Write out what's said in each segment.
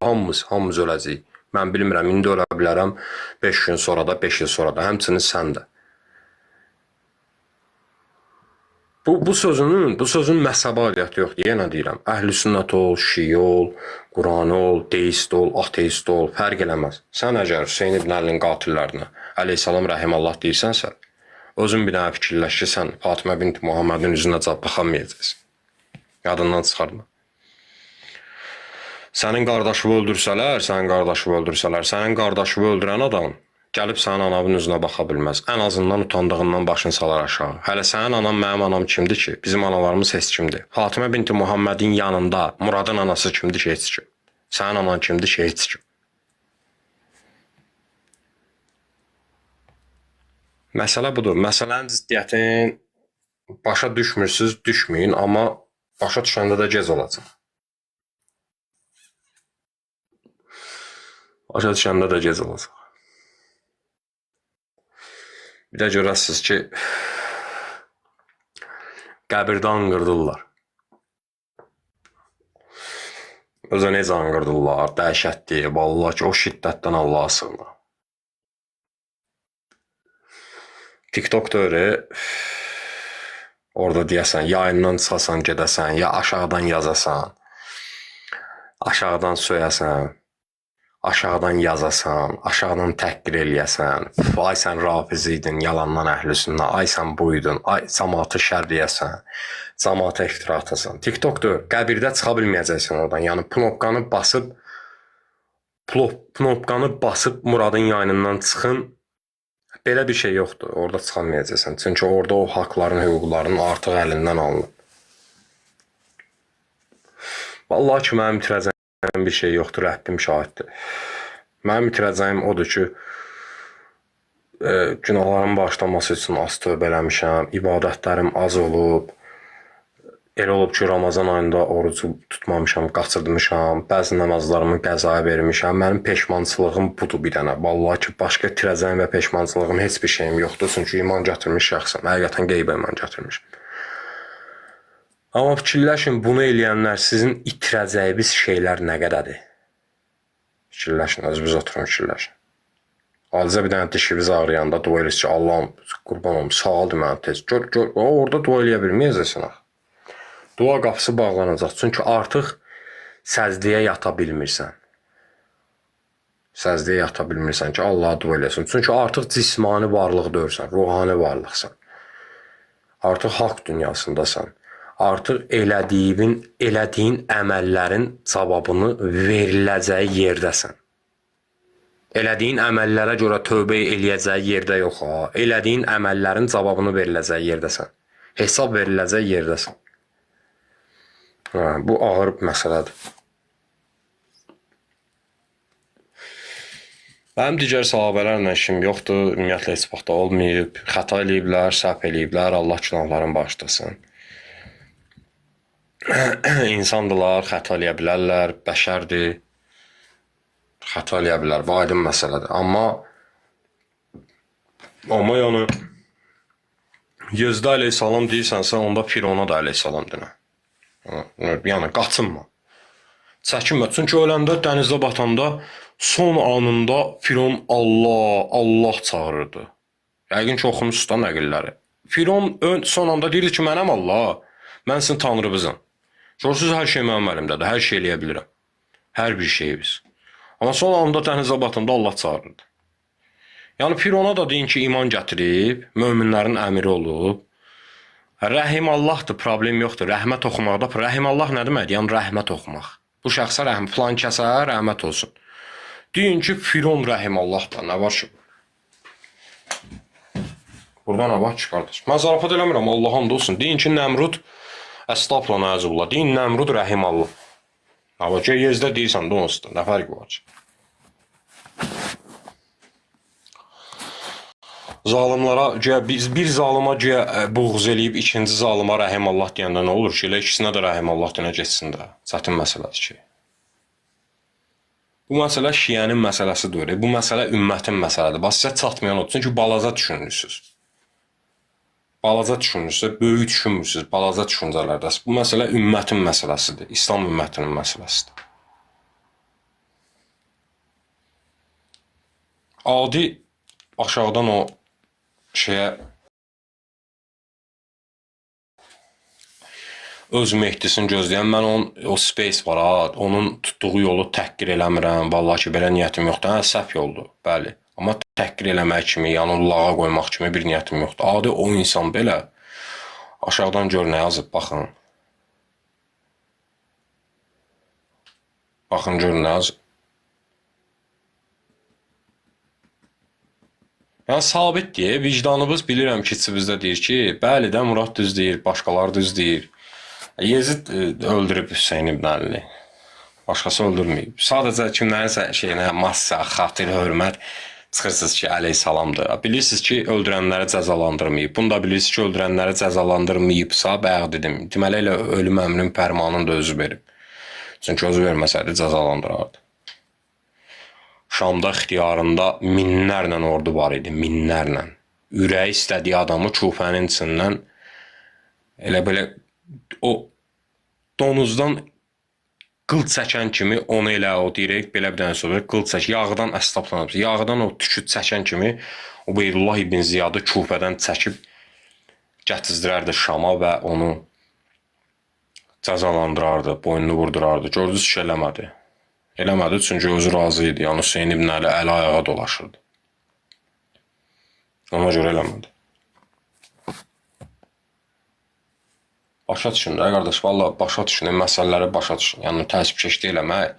Hamımız öləcəyik. Mən bilmirəm, indi ölə bilərəm, 5 gün sonra da, 5 il sonra da, həmçinin sən də. Bu sözün məzhəbi aidiyyatı yoxdur. Yenə deyirəm, əhl-i-sünnət ol, şiə ol, Qurani ol, deist ol, ateist ol, fərq eləməz. Sən əgər Hüseyn ibn Əlinin qatillərinə əleyhissalam rəhimallah deyirsənsə, özün bir dənə fikirləş ki, sən Fatimə bint Muhammedin üzünə cavab baxamayacaqsın. Yadından çıxarma. Sənin qardaşını öldürsələr, sənin qardaşını öldürən adam gəlib sənin ananın üzünə baxa bilməz. Ən azından utandığından başını salar aşağı. Hələ sənin anan, mənim anam kimdir ki? Bizim analarımız heç kimdir. Fatimə binti Muhammedin yanında Muradın anası kimdir ki? Heç kim. Sənin anan kimdir ki? Heç kim. Məsələ budur. Məsələnin ciddiyyətini başa düşmürsünüz, düşməyin, amma başa düşəndə də gec olacaq. Başa düşəndə də gec olacaq. Bir də görəsiniz ki, qəbirdə anqırdırlar. Özə necə anqırdırlar, dəhşətdir, vallahi ki, o şiddətdən Allah'a sığınır. TikTokda öyle, orada deyəsən, yayından çıxasan, gedəsən, ya aşağıdan yazasan, aşağıdan söyəsən, aşağıdan yazasan, aşağıdan təhqir eləyəsən, ay sən rafiz idin, yalandan əhlüsünnə, ay sən buydun, ay cəmaatı şərləyəsən, cəmaata iftira atasan. TikTokda qəbirdə çıxa bilməyəcəksən oradan. Yəni knopkanı basıb Muradın yayınından çıxın. Belə bir şey yoxdur. Orada çıxamayacaqsan. Çünki orada o haqların, hüquqların artıq əlindən alınıb. Vallahi ki, mənim itirəcəyim bir şey yoxdur, Rəbbim şahiddir. Mənim itirəcəyim odur ki, günahların bağışlanması üçün az tövbə eləmişəm, ibadətlərim az olub, elə olub ki, Ramazan ayında orucu tutmamışam, qaçırmışam, bəzi namazlarımı qəzaya vermişəm. Mənim peşmançılığım budur bir dənə. Vallahi ki, başqa itirəcəyim və peşmançılığım heç bir şeyim yoxdur. Çünki iman gətirmiş şəxsəm, həqiqətən qeybə iman gətirmiş. Amma fikirləşin, bunu eləyənlər sizin itirəcəyiniz şeylər nə qədədir? Fikirləşin, özünüz oturun, fikirləşin. Alicə bir dənə dişiniz ağrıyanda dua edirsiniz ki, Allahım, qurban olum, sağaldır mənə tez. Gör, orada dua eləyə bilməyəcəksin axı. Dua qapısı bağlanacaq. Çünki artıq səzdəyə yata bilmirsən. Səzdəyə yata bilmirsən ki, Allah'a dua eləsin. Çünki artıq cismani varlıq deyirsən, ruhani varlıqsan. Artıq haqq dünyasındasan. Artıq elədiyin əməllərin cavabını veriləcəyi yerdəsən. Elədiyin əməllərə görə tövbə eləyəcəyi yerdə yox ha. Elədiyin əməllərin cavabını veriləcəyi yerdəsən. Hesab veriləcəyi yerdəsən. Bu ağır bir məsələdir. Mənim digər sahabələrlə işim yoxdur. Ümumiyyətlə heç vaxt olmayıb. Xəta eləyiblər, səhv eləyiblər. Allah günahlarını bağışlasın. İnsandılar, xəta eləyə bilərlər, bəşərdir. Xəta eləyə bilər, bu aydın məsələdir. Amma yəni Yezdə əleyhissalam deyirsənsə, onda Firona da əleyhissalam denə. Yəni qaçınma. Çəkinmə. Çünki öləndə dənizdə batanda son anında Firon Allah çağırırdı. Yəqin ki, oxumuşsunuz da nəqilləri. Firon son anda deyirdi ki, mənəm Allah, mən sizin tanrınızam. Görürsünüz, hər şey mənim əlimdədir, hər şey eləyə bilirəm. Hər bir şeyi biz. Amma son anda dənizdə batanda Allah çağırırdı. Yəni Firona da deyin ki, iman gətirib, möminlərin əmiri olub. Rəhim Allahdır, problem yoxdur. Rəhmət oxumaqda. Rəhim Allah nə deməkdir? Yəni rəhmət oxumaq. Bu şəxsə rəhmət, filan kəsə rəhmət olsun. Deyin ki, Firon rəhim Allahdır. Nə var ki? Burada nə var ki, qardaş? Mən zarafat eləmirəm, Allah hamd olsun. Deyin ki, Nəmrud, əstəğfurullah, nəzullah. Deyin, Nəmrud rəhim Allah. Nə var ki, Yezdə deyirsən, də onsuz da. Nə fərqi var ki? Zalimlara, bir zalıma buğz eləyib, ikinci zalıma rəhim Allah deyəndə nə olur ki, elə ikisinə də rəhim Allah deyənə geçsin də. Çətin məsələdir ki. Bu məsələ şiənin məsələsidir. Bu məsələ ümmətin məsələdir. Bax, sizə çatmayan odur. Çünki balaca düşünürsünüz. Balaca düşünürsünüz, böyük düşünmürsünüz, balaca düşüncələrdəsiz. Bu məsələ ümmətin məsələsidir. İslam ümmətinin məsələsidir. adi aşağıdan o şeyə öz Mehdisini gözləyən, mən o space var ha, onun tutduğu yolu təhqir eləmirəm. Vallahi ki, belə niyyətim yoxdur. Hə, səhv yoldur, bəli. Amma təhqir eləmək kimi, yəni lağa qoymaq kimi bir niyyətim yoxdur. Adi o insan belə aşağıdan gör nə yazıb, baxın. Baxın gör nə yazıb. Yəni sabit deyir, vicdanımız bilirəm ki, içimizdə deyir ki, bəli də Murad düz deyir, başqaları düz deyir. Yezid öldürüb Hüseyin ibn Əlini. Başqası öldürməyib. Sadəcə kimlərinsə şeyinə massa, xatir, hörmət çıxırsınız ki, əleyhissalamdır. Bilirsiniz ki, öldürənləri cəzalandırmayıb. Bunu da bilirsiniz ki, öldürənləri cəzalandırmayıbsa, bayaq dedim. Deməli elə ölüm əmrinin fərmanını da özü verib. Çünki özü verməsəydi cəzalandırardı. Şamda ixtiyarında minlərlə ordu var idi, minlərlə. Ürəyi istədiyi adamı Kufənin içindən elə belə o donuzdan qıl çəkən kimi onu elə o direkt belə bir dənə sonra qıl çək, yağdan əstəğfurullah, yağdan o tükü çəkən kimi Ubeydullah ibn Ziyadı Kufədən çəkib gətizdirərdi Şama və onu cəzalandırardı, boynunu vurdurardı. Gördünüz ki, eləmədi. Eləmədi çünki özü razı idi. Yəni Hüseyin ibn Əli əli ayağa dolaşırdı. Ona görə eləmədi. Başa düşün də, qardaş, valla başa düşün, məsələləri başa düşün. Yəni təəssübkeşlik eləmək,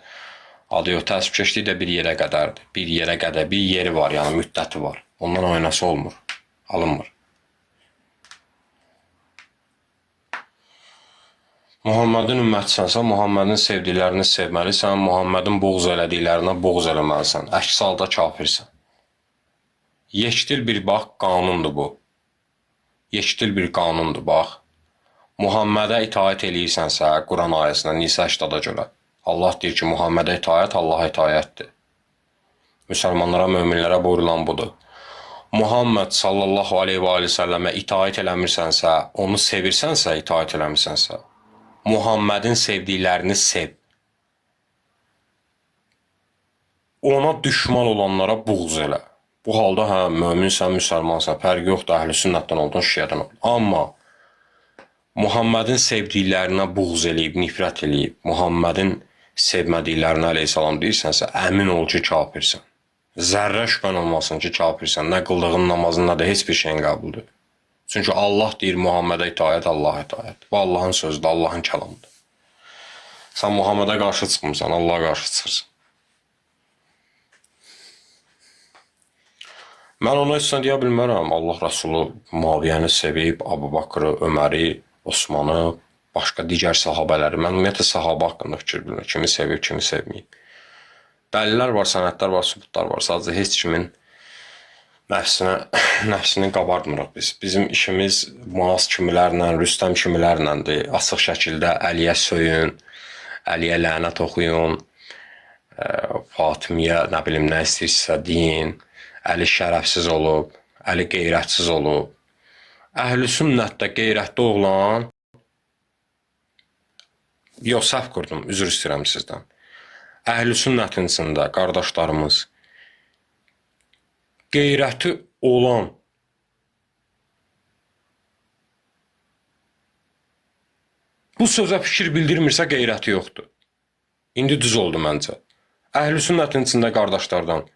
adı yox, təəssübkeşlik də bir yerə qədərdir. Bir yerə qədər, bir yeri var, yəni müddəti var. Ondan oynası olmur, alınmır. Muhammedin ümmətçisən, Muhammedin sevdiklərini sevməlisən, Muhammedin boğz elədiklərinə boğz eləməlisən. Əks halda kafirsən. Yekdil bir bax, qanundur bu. Yekdil bir qanundur, bax. Muhammedə itaət eləyirsənsə, Quran ayəsində Nisa 80-da görə. Allah deyir ki, Muhammedə itaət, Allaha itaətdir. Müsəlmanlara, möminlərə buyurulan budur. Muhammed sallallahu aleyhi və səlləmə itaət eləmirsənsə, onu sevirsənsə, itaət eləmirsənsə, Muhammedin sevdiklərini sev. Ona düşman olanlara buğz elə. Bu halda hə, möminsən, müsəlmansan, fərqi yoxdur, əhl-i sünnətdən oldun, şiədən oldun. Amma Muhammedin sevdiklərinə buğz eləyib, nifrət eləyib, Muhammedin sevmədiklərinə əleyhissalam deyirsənsə, əmin ol ki, kafirsən. Zərrə şübhən olmasın ki, kafirsən. Nə qıldığın namazın, nə də heç bir şeyin qəbuldur. Çünki Allah deyir, Muhammedə itaət, Allaha itaət. Bu Allahın sözüdür, Allahın kəlamıdır. Sən Muhammedə qarşı çıxmırsan, Allaha qarşı çıxırsan. Mən ona heç nə deyə bilmərəm. Allah Rəsulu Muaviyyəni sevib, Abu Bakrı, Öməri, Osmanı, başqa digər sahabələri. Mən ümumiyyətlə sahabə haqqında fikir bilmirəm. Kimi sevib, kimi sevməyib. Dəlillər var, sənədlər var, sübutlar var. Sadəcə heç kimin nəfsini qabardmırıq biz. Bizim işimiz Muaz kimilərlə, Rüstəm kimilərləndir. Açıq şəkildə Əliyə söyün, Əliyə lənət oxuyun, Fatimiyə nə bilim nə istəyirsə deyin. Əli şərəfsiz olub, Əli qeyrətsiz olub. Əhl-i sünnətdə qeyrətli oğlan, yox, səhv qurdum, üzr istəyirəm sizdən. Əhl-i sünnətin içində qardaşlarımız, qeyrəti olan, bu sözə fikir bildirmirsə qeyrəti yoxdur. İndi düz oldu məncə. Əhl-i sünnətin içində qardaşlardan,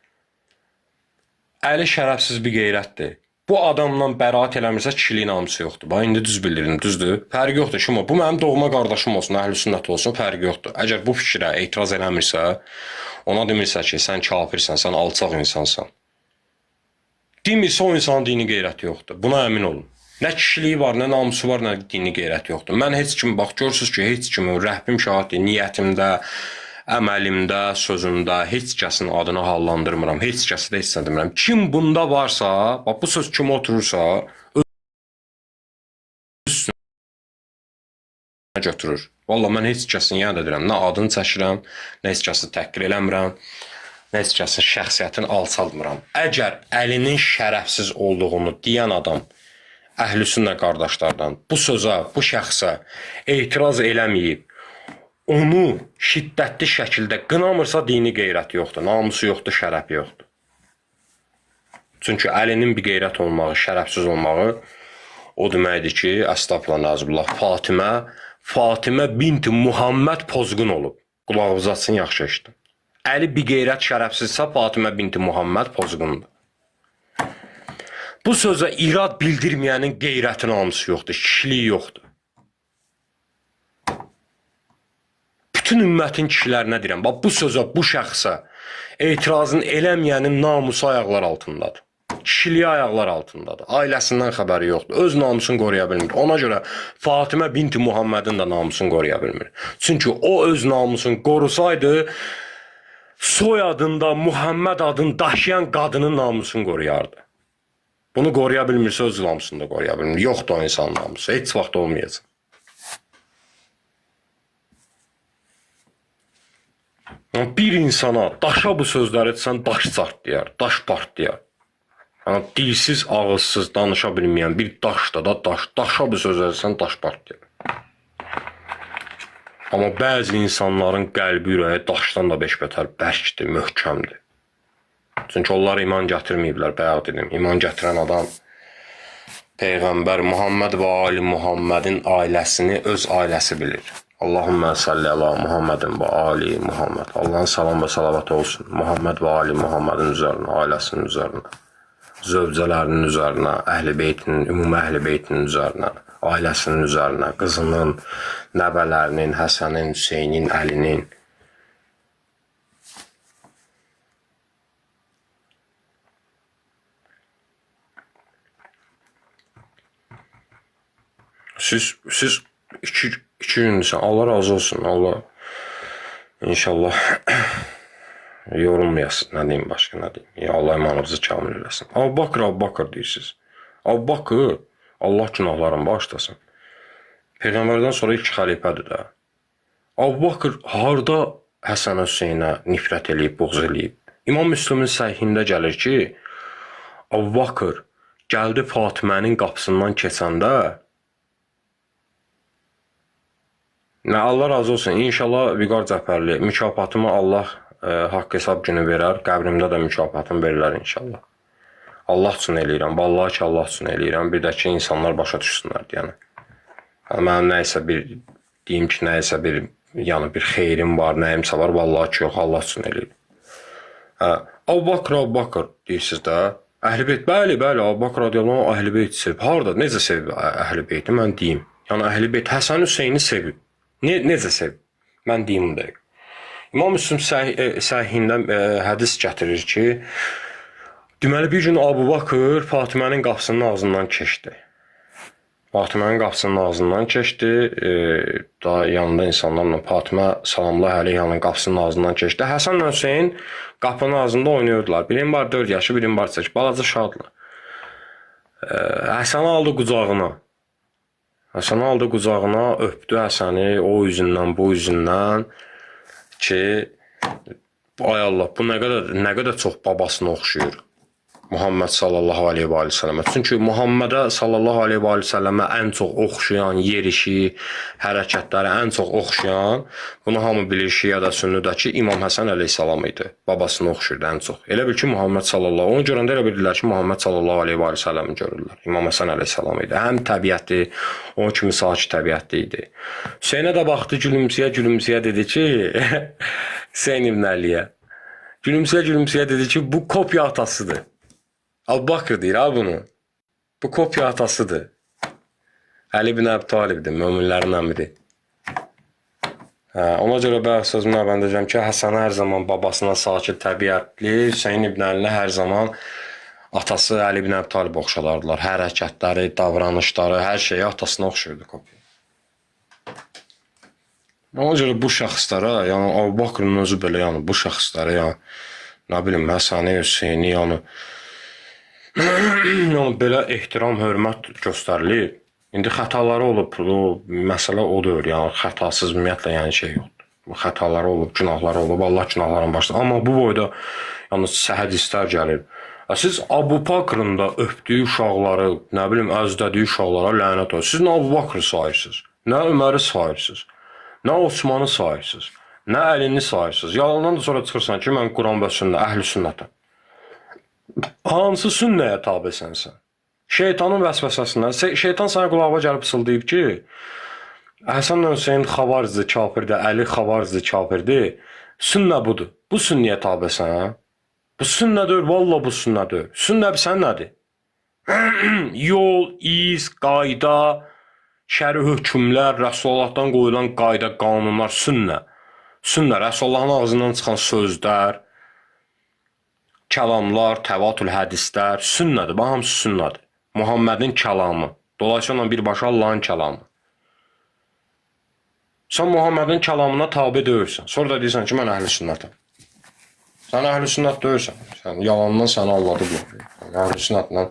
Əli şərəfsiz bir qeyrətdir. Bu adamla bəraət eləmirsə kişiliyin namusu yoxdur. Bax, indi düz bildirin, düzdür? Fərqi yoxdur. Kim o? Bu mənim doğma qardaşım olsun, əhl-i sünnət olsun, fərqi yoxdur. Əgər bu fikrə etiraz eləmirsə, ona demirsə ki, sən kafirsən, sən alçaq insansan. Demirsə o insanın dini qeyrəti yoxdur. Buna əmin olun. Nə kişiliyi var, nə namusu var, nə dini qeyrəti yoxdur. Mən heç kimi, bax, görürsünüz ki, heç kimi, Rəhbim şahiddir, niyyətimdə, əməlimdə, sözümdə heç kəsin adını hallandırmıram, heç kəsi də heç nə demirəm. Kim bunda varsa, bax, bu söz kim oturursa, üstünə götürür. Valla mən heç kəsin, yəni də deyirəm, nə adını çəkirəm, nə heç kəsi təhqir eləmirəm, nə heç kəsin şəxsiyyətini alçaltmıram. Əgər Əlinin şərəfsiz olduğunu deyən adam əhl-i sünnə qardaşlardan bu sözə, bu şəxsə etiraz eləməyib, onu şiddətli şəkildə qınamırsa dini qeyrəti yoxdur, namusu yoxdur, şərəfi yoxdur. Çünki Əlinin bir qeyrət olmağı, şərəfsiz olmağı o deməkdir ki, əstəğfurullah nəzbillah, Fatimə binti Muhammed pozğun olub. Qulağınız açsın, yaxşı eşidin. Əli bir qeyrət şərəfsizsə, Fatimə binti Muhammed pozğundur. Bu sözə irad bildirməyənin qeyrəti namusu yoxdur, kişiliyi yoxdur. Bütün ümmətin kişilərinə deyirəm, bax bu sözə, bu şəxsə etirazın eləməyənin namusu ayaqlar altındadır. Kişiliyi ayaqlar altındadır. Ailəsindən xəbəri yoxdur. Öz namusunu qoruya bilmir. Ona görə Fatimə binti Muhammedin də namusunu qoruya bilmir. Çünki o öz namusunu qorusaydı, soyadında Muhammed adını daşıyan qadının namusunu qoruyardı. Bunu qoruya bilmirsə öz namusunu da qoruya bilmir. Yoxdur o insan namusu. Heç vaxt olmayacaq. Bir insana daşa bu sözləri etsən, daş çartlayar, daş partlayar. Yəni, dilsiz, ağızsız, danışa bilməyən bir daşda da daşa bu sözləri etsən, daş partlayar. Amma bəzi insanların qəlbi, ürəyi daşdan da beş bətər bərkdir, möhkəmdir. Çünki onlar iman gətirməyiblər, bayaq dedim. İman gətirən adam Peyğəmbər Muhammed və Ali Muhammedin ailəsini öz ailəsi bilir. Allahümmə salli ala Muhammedin və Ali Muhammed. Allahın salam və salavatı olsun Muhammed və Ali Muhammedin üzərinə, ailəsinin üzərinə, zövcələrinin üzərinə, əhl-i beytinin, ümumi əhl-i beytinin üzərinə, ailəsinin üzərinə, qızının, nəvələrinin, Həsənin, Hüseynin, Əlinin. Siz iki gündürsən. Allah razı olsun. Allah inşallah yorulmayasın. Nə deyim başqa, nə deyim. Ya Allah imanınızı kamil eləsin. Əbu Bakır deyirsiniz. Əbu Bakır Allah günahlarını bağışlasın. Peyğəmbərdən sonra ilk xəlifədir də. Əbu Bakır harda Həsən Hüseynə nifrət eləyib, buğz eləyib? İmam Müslümin səhihində gəlir ki, Əbu Bakır gəldi Fatimənin qapısından keçəndə, Allah razı olsun. İnşallah Vüqar Cəfərli mükafatımı Allah haqq hesab günü verər. Qəbrimdə də mükafatım verilər inşallah. Allah üçün eləyirəm. Vallahi ki Allah üçün eləyirəm. Bir də ki insanlar başa düşsünlər yəni. Mənim nəyisə bir deyim ki, nəyisə bir yəni bir xeyrim var, nəyimsə var. Vallahi ki yox, Allah üçün eləyirəm. Əbu Bakır deyirsiniz də. Əhl-i-Beyt, bəli, Əbu Bakır radiyallahu anh Əhl-i-Beyt sevib. Harada, necə sevib Əhl-i-Beyti? Mən deyim. Yəni Əhl-i-Beyt Həsən Hüseyni sevib. Necə sevib? Mən deyim bunu dəqiq. İmam Müslim səhihində hədis gətirir ki, deməli bir gün Əbu Bakır Fatimənin qapısının ağzından keçdi. Fatimənin qapısının ağzından keçdi. Daha yanında insanlarla Fatimə salamullah əleyhanın qapısının ağzından keçdi. Həsən Hüseyn qapının ağzında oynayırdılar. Birin var 4 yaşı, birin var 8. Balaca şadlar. Həsəni aldı qucağına. Həsəni aldı qucağına, öpdü Həsəni o üzündən, bu üzündən ki, ay Allah, bu nə qədər çox babasına oxşuyur. Muhammed sallallahu aleyhi və səlləmə. Çünki Muhammedə sallallahu aleyhi və səlləmə ən çox oxşayan yerişi, hərəkətləri ən çox oxşayan, bunu hamı bilir Şiyada, Sünnüdəki İmam Həsən əleyhissalam idi. Babasını oxşuyurdu ən çox. Elə bil ki, Muhammed sallallahu, onu görəndə elə bilirlər ki, Muhammed sallallahu aleyhi və səlləmi görürlər. İmam Həsən əleyhissalam idi. Həm təbiətli, onun kimi sakit təbiətli idi. Hüseynə də baxdı, gülümsəyə dedi ki, Hüseyn ibn Əliyə, gülümsəyə dedi ki, bu kopya atasıdır. Əbu Bakır deyir ha bunu. Bu kopya atasıdır. Əli ibn Əbi Talibdir, möminlərin əmridir. Ona görə bayaq sözümü əvəndəcəm ki, Həsən hər zaman babasına sakit, təbiətli, Hüseyn ibn Əlinə hər zaman atası Əli ibn Əbi Talib oxşalardılar. Hərəkətləri, davranışları, hər şeyi atasına oxşuyurdu kopya. Ona görə bu şəxslərə, yəni Əbu Bakırın özü belə, yəni bu şəxslərə, yəni nə bilim, Həsəni, Hüseyni, yəni belə ehtiram, hörmət göstərilir. İndi xətaları olub, məsələ odur, yəni xətasız ümumiyyətlə yəni şey yoxdur. Xətaları olub, günahları olub, Allah günahlarını başlar. Amma bu boyda yəni hədislər gəlir. Siz Əbu Bakırın da öpdüyü uşaqları, nə bilim, əzdədiyi uşaqlara lənət olsun. Siz nə Əbu Bakırı sayırsınız, nə Öməri sayırsınız, nə Osmanı sayırsınız, nə Əlini sayırsınız. Yalandan da sonra çıxırsan ki, mən Quran və sünnə, əhl-i sünnətəm. Hansı sünnəyə tabesən sən? Şeytanın vəsvəsəsindən. Şeytan sənə qulağına gəlib fısıldayıb ki, Həsən Hüseyn xavarızdır, kafirdir, Əli xavarızdır, kafirdir. Sünnə budur. Bu sünniyə tabesən, hə? Bu sünnədir, valla bu sünnədir. Sünnə sən nədir? Yol, iz, qayda, şəri hökmlər, Rəsulullahdan qoyulan qayda, qanunlar, sünnə. Sünnə, Rəsulullahın ağzından çıxan sözlər, kəlamlar, təvatül hədislər, sünnədir. Bu hamısı sünnədir. Muhammedin kəlamı. Dolayısıyla birbaşa Allahın kəlamı. Sən Muhammedin kəlamına tabe deyirsən. Sonra da deyirsən ki, mən əhl-i sünnətəm. Sən əhl-i sünnət deyirsən. Sən yalandan səni alladıblar. Əhl-i sünnətlə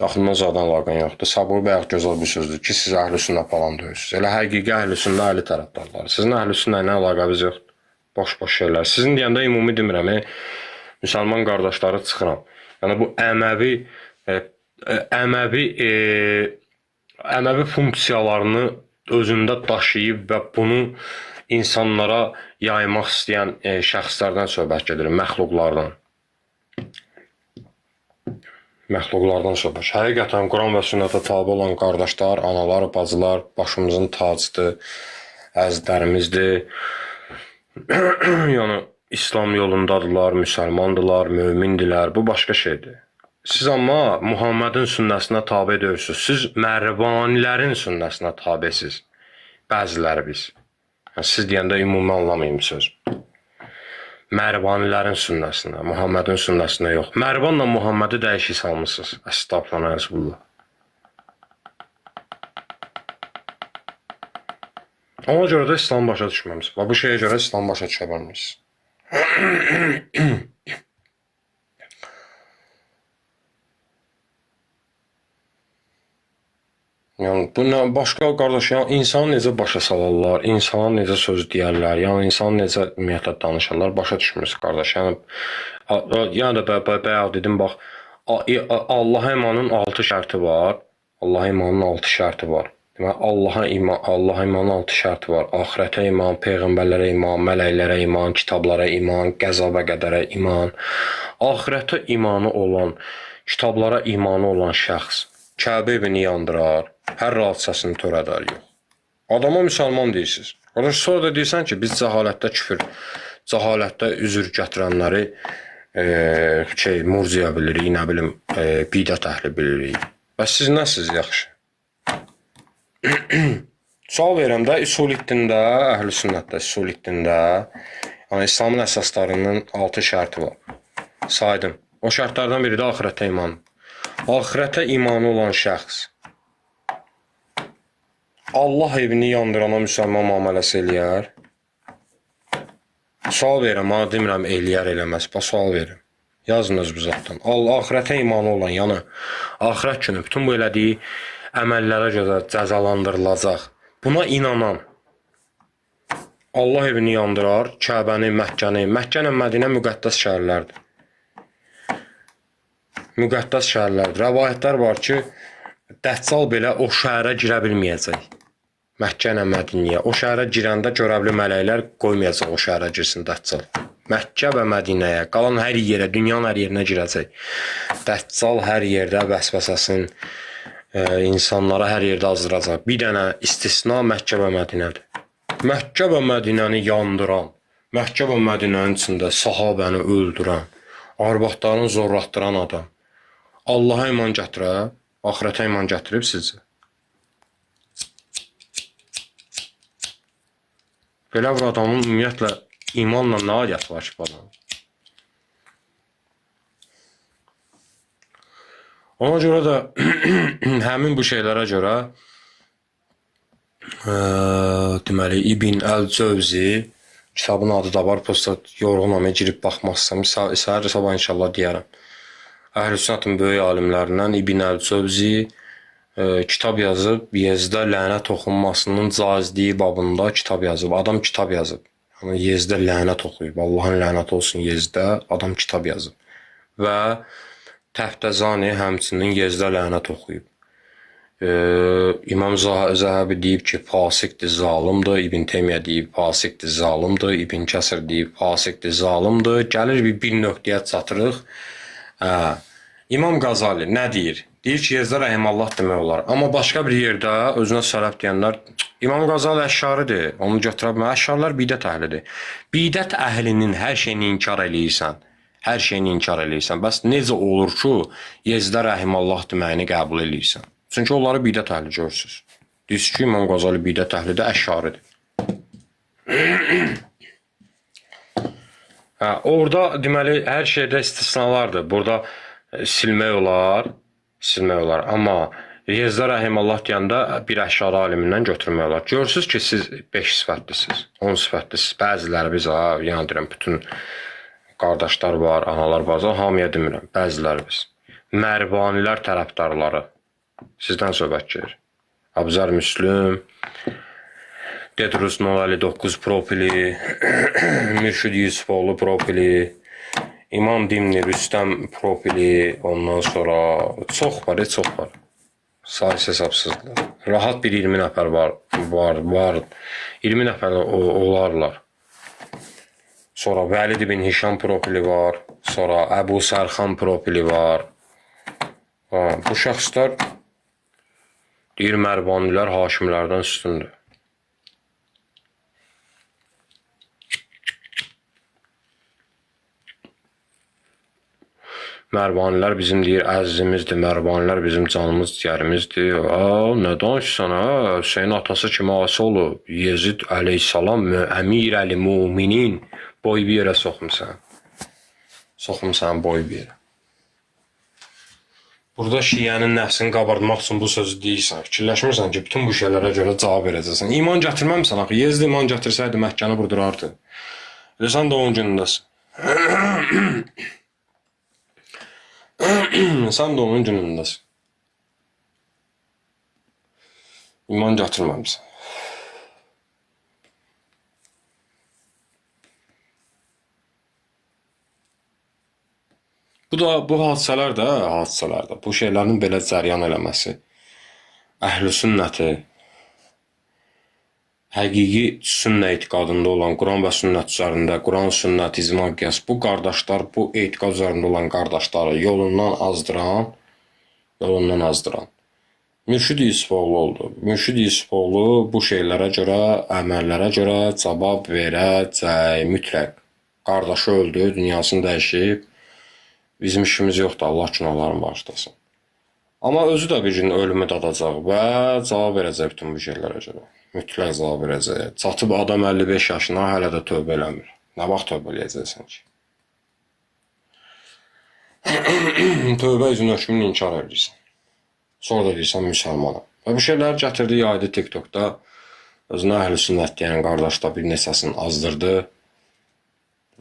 yaxından zaten əlaqən yoxdur. Sabır bayaq gözəl bir sözdür ki, siz əhl-i sünnət falan deyirsiniz. Elə həqiqi əhl-i sünnə əli tərəfdarları. Sizin əhl-i sünnə ilə əlaqəniz yoxdur. Boş-boş şeylər. Sizin deyəndə ümumi demirəm, müsəlman qardaşları çıxıram. Yəni bu əməvi funksiyalarını özündə daşıyıb və bunu insanlara yaymaq istəyən şəxslərdən söhbət gedir, məxluqlardan. Məxluqlardan söhbət. Həqiqətən Quran və sünnətə tabe olan qardaşlar, analar, bacılar başımızın tacıdır, əzizlərimizdir. Yəni İslam yolundadırlar, müsəlmandırlar, mömindirlər. Bu başqa şeydir. Siz amma Muhammedin sünnəsinə tabe deyirsiniz. Siz Mərvanilərin sünnəsinə tabesiz. Bəziləri biz. Yəni, siz deyəndə ümumi anlamayım söz. Mərvanilərin sünnəsinə, Muhammedin sünnəsinə yox. Mərvanla Muhammedi dəyişik salmışsınız. Əstəğfurullah, əzbullah. Ona görə də İslam başa düşməmişsiniz. Bu şeyə görə İslam başa düşə bilmişsiniz. Yəni, bu başqa qardaş, yəni insanı necə başa salarlar, insana necə söz deyərlər, yəni insanı necə ümumiyyətlə danışarlar, başa düşmürsünüz qardaş. Yəni da bayaq dedim, bax, Allaha imanın 6 şərti var. Allaha imanın 6 şərti var. Deməli, Allaha imanın 6 şərti var. Axirətə iman, peyğəmbərlərə iman, mələklərə iman, kitablara iman, qəza və qədərə iman. Axirətə imanı olan, kitablara imanı olan şəxs Kəbə evini yandırar, hər hadisəsini törədər, yox. Adama müsəlman deyirsiniz. Sonra da deyirsən ki, biz cəhalətdə küfür, cəhalətdə üzr gətirənləri murciya bilirik, nə bilim, bidət əhli bilirik. Bəs siz nəsiz yaxşı? Sual verirəm də, üsuliddində, əhl-i sünnətdə, üsuliddində, yəni İslamın əsaslarının 6 şərti var. Saydım. O şərtlərdən biri də axirətə iman. Axirətə imanı olan şəxs Allah evini yandırana müsəlman müamiləsi eləyər. Sual verirəm, amma demirəm eləyər, eləməz. Sual verirəm. Yazın öz bizatdan. Axirətə imanı olan, yəni axirət günü bütün bu elədiyi əməllərə görə cəzalandırılacaq. Buna inanan Allah evini yandırar, Kəbəni, Məkkəni. Məkkə ilə Mədinə müqəddəs şəhərlərdir. Müqəddəs şəhərlərdir. Rəvayətlər var ki, Dəccal belə o şəhərə girə bilməyəcək. Məkkə ilə Mədiniyə. O şəhərə girəndə görevli mələklər qoymayacaq o şəhərə girsin Dəccal. Məkkə və Mədinəyə, qalan hər yerə, dünyanın hər yerinə girəcək. Dəccal hər yerdə vəsvəsəsin, insanlara hər yerdə azdıracaq. Bir dənə istisna Məkkə və Mədinədir. Məkkə və Mədinəni yandıran, Məkkə və Mədinənin içində sahabəni öldürən, arvadlarını zorlatdıran adam Allaha iman gətirər, axirətə iman gətirib sizcə? Belə bir adamın ümumiyyətlə imanla nə aidiyyəti var ki, bu adamın? Ona görə də həmin bu şeylərə görə deməli İbn Əl-Cövzi kitabın adı da var, prosta yorğunam, girib baxmazsam, səhər sabah inşallah deyərəm. Əhl-i Sünnətin böyük alimlərindən İbn Əl-Cövzi kitab yazıb, Yezdə lənət oxunmasının caizliyi babında kitab yazıb. Adam kitab yazıb. Yəni Yezdə lənət oxuyub. Allahın lənəti olsun Yezdə. Adam kitab yazıb. Və Təftəzani həmçinin Yezdə lənət oxuyub. İmam Zəhəbi deyib ki, fasikdir, zalimdir. İbn Teymiyyə deyib, fasikdir, zalimdir. İbn Kəsir deyib, fasikdir, zalimdir. Gəlir bir nöqtəyə çatırıq. Hə. İmam Qazali nə deyir? Deyir ki, Yezdə rəhiməllah demək olar. Amma başqa bir yerdə özünə sələf deyənlər İmam Qazali əşşaridir. Onu götürə bilmə. Əşşarilər bidət əhlidir. Bidət əhlinin hər şeyini inkar eləyirsən. Hər şeyini inkar eləyirsən. Bəs necə olur ki, Yezdə rəhiməllah deməyini qəbul eləyirsən? Çünki onları bidət əhli görürsüz. Deyirsiniz ki, İmam Qazali bidət əhlidir, əşşaridir. Hə, orada deməli hər şeydə istisnalardır. Burada silmək olar, silmək olar. Amma Yezdə rəhiməllah deyəndə bir əşşari alimindən götürmək olar. Görürsüz ki, siz 5 sifətlisiniz, 10 sifətlisiniz. Bəziləri biz yəni deyirəm, bütün qardaşlar var, analar var, hamıya demirəm. Bəziləri biz. Mərvanilər tərəfdarları sizdən söhbət gedir. Abzər Müslüm, Dedrus 059 profili, Mürşid Yusufoğlu profili, İmam Dimni Rüstəm profili, ondan sonra çox var, çox var. Sayısı hesabsızdır. Rahat bir 20 nəfər var. 20 nəfər olarlar. Sonra Vəlid ibn Hişam profili var. Sonra Əbu Sərxan profili var. Bu şəxslər deyir, Mərvanilər Haşimlərdən üstündür. Mərvanilər bizim deyir, əzizimizdir, Mərvanilər bizim canımız, ciyərimizdir. Nə danışsan, Hüseyin atası kimi asi olub, Yezid əleyhissalam, əmir əl-müminin boy bir yerə soxmuşsan. Soxmuşsan boy bir yerə. Burada şiənin nəfsini qabardmaq üçün bu sözü deyirsən, fikirləşmirsən ki, bütün bu şeylərə görə cavab verəcəksən. İman gətirməmsən axı, Yezid iman gətirsəydi Məkkəni vurdurardı. Sən də onun günündəsin. Sən də onun günündəsin. İman gətirməmsən. Bu hadisələr də, bu şeylərin belə cəryan eləməsi, əhl-i sünnəti, həqiqi sünnə etiqadında olan, Quran və sünnət üzərində, Quran, sünnət, icma, qiyas, bu qardaşlar, bu etiqad üzərində olan qardaşları yolundan azdıran Mürşid Yusufoğlu oldu. Mürşid Yusufoğlu bu şeylərə görə, əməllərə görə cavab verəcək mütləq. Qardaşı öldü, dünyasını dəyişib. Bizim işimiz yoxdur, Allah günahlarını bağışlasın. Amma özü də bir gün ölümü dadacaq və cavab verəcək bütün bu şeylərə görə. Mütləq cavab verəcək. Çatıb adam 55 yaşına hələ də tövbə eləmir. Nə vaxt tövbə eləyəcəksən ki? Tövbə üzün hökmünü inkar edirsən. Sonra da deyirsən müsəlmanam. Və bu şeyləri gətirdi, yaydı TikTokda. Özünə əhl-i sünnət deyən qardaşda bir neçəsini azdırdı.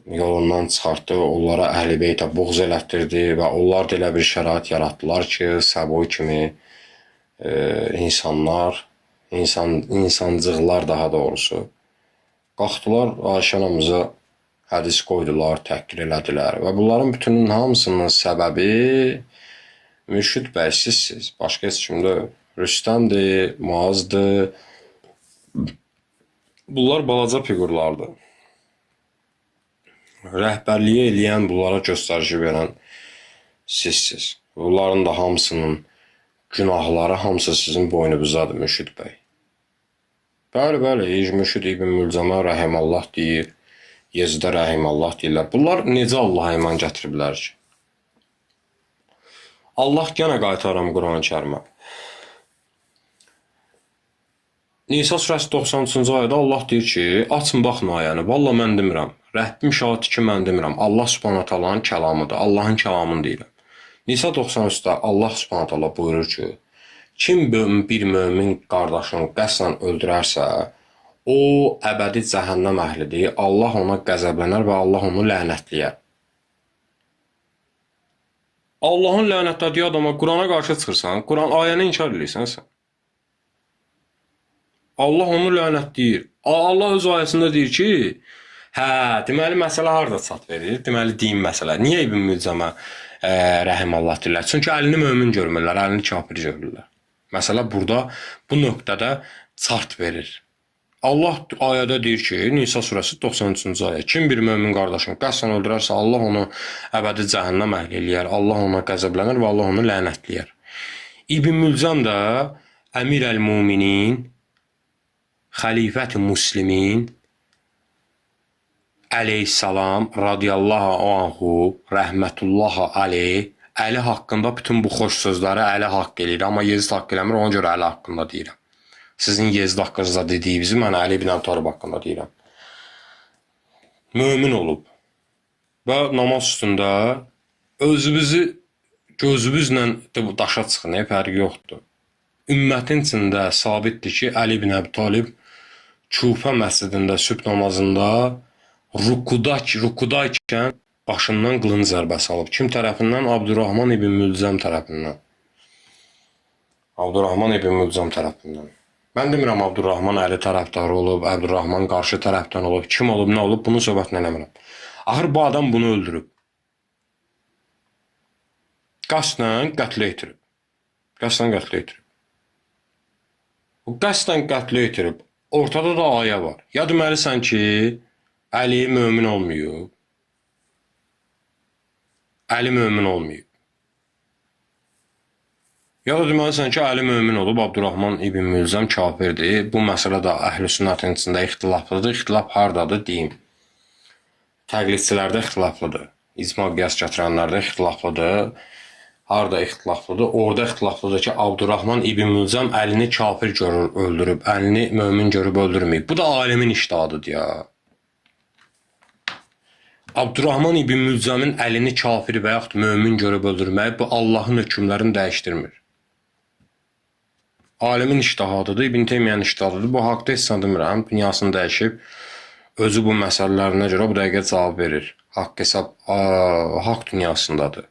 Yolundan çıxartdı, onlara əhl-i beytə buğz elətdirdi və onlar da elə bir şərait yaratdılar ki, Səboy kimi insancıqlar daha doğrusu qalxdılar, Ayşə anamıza hədis qoydular, təhqir elədilər və bunların bütünün hamısının səbəbi Mürşid bəy sizsiz, başqa heç kimdə Rüstəmdir, Muazdır. Bunlar balaca fiqurlardır. Rəhbərliyi eləyən, bunlara göstərişi verən sizsiz. Bunların da hamısının günahları, hamısı sizin boynunuzadır Mürşid bəy. Bəli, Mürşid İbn Mülcəmə rəhimallah deyir, Yezdə rəhimallah deyirlər. Bunlar necə Allaha iman gətiriblər ki? Allah gənə qaytaram Quran-ı Kərimə. Nisa surəsi 93-cü ayədə Allah deyir ki, açın baxın ayəni, valla mən demirəm. Rəbbim şahid ki, mən demirəm. Allah subhanahu taalanın kəlamıdır, Allahın kəlamını deyirəm. Nisa 93-də Allah subhanahu taala buyurur ki, kim bir mömin qardaşını qəsdən öldürərsə, o əbədi cəhənnəm əhlidir, Allah ona qəzəblənər və Allah onu lənətləyər. Allahın lənətlədiyi adama Qurana qarşı çıxırsan, Quran ayəni inkar edirsən sən. Allah onu lənətləyir. Allah öz ayəsində deyir ki, deməli məsələ harada çat verir? Deməli din məsələ. Niyə İbn Mülcəmə rəhimallah deyirlər? Çünki əlini mömin görmürlər, əlini kafir görürlər. Məsələ burada, bu nöqtədə çat verir. Allah ayədə deyir ki, Nisa surəsi 93-cü ayə. Kim bir mömin qardaşını qəsdən öldürərsə, Allah onu əbədi cəhənnəm əhli eləyər. Allah ona qəzəblənər və Allah onu lənətləyər. İbn Mülcəm də Əmir əl-Muminin, Xəlifət-i Müslimin əleyhissalam radiyallahu anhu, rəhmətullahi aleyh, Əli haqqında bütün bu xoş sözləri Əli haqq eləyir. Amma Yezid haqq eləmir, ona görə Əli haqqında deyirəm. Sizin Yezid haqqınızda dediyinizi mən Əli ibn Əbi Talib haqqında deyirəm. Mömin olub və namaz üstündə özünüzü gözünüzlə daşa çıxın, fərqi yoxdur. Ümmətin içində sabitdir ki, Əli ibn Əbi Talib Kufə məscidində sübh namazında rukudaykən başından qılınc zərbəsi alıb. Kim tərəfindən? Abdurrahman ibn Mülcəm tərəfindən. Abdurrahman ibn Mülcəm tərəfindən. Mən demirəm Abdurrahman Əli tərəfdarı olub, Abdurrahman qarşı tərəfdən olub, kim olub, nə olub, bunu söhbətini eləmirəm. Axır bu adam bunu öldürüb. Qəsdən qətlə yetirib. Qəsdən qətlə yetirib. Bu qəsdən qətlə yetirib. Ortada da ayə var. Ya deməlisən ki, Əli mömin olmayıb. Əli mömin olmayıb. Ya da deməlisən ki, Əli mömin olub, Abdurrahman ibn Mülcəm kafirdir. Bu məsələ də əhl-i sünnətin içində ixtilaflıdır. İxtilaf hardadır, deyim. Təqlidçilərdə ixtilaflıdır. İcma qiyas gətirənlərdə ixtilaflıdır. Harda ixtilaflıdır? Orada ixtilaflıdır ki, Abdurrahman ibn Mülcəm Əlini kafir görür, öldürüb. Əlini mömin görüb, öldürməyib. Bu da alimin iştihadıdır ya. Abdurrahman ibn Mülcəmin Əlini kafir və yaxud mömin görüb öldürməyi bu Allahın hökmlərini dəyişdirmir. Alimin iştihadıdır, İbn Teymiyənin iştihadıdır. Bu haqda heç demirəm, dünyasını dəyişib, özü bu məsələlərinə görə bu dəqiqə cavab verir. Haqq hesab, haqq dünyasındadır.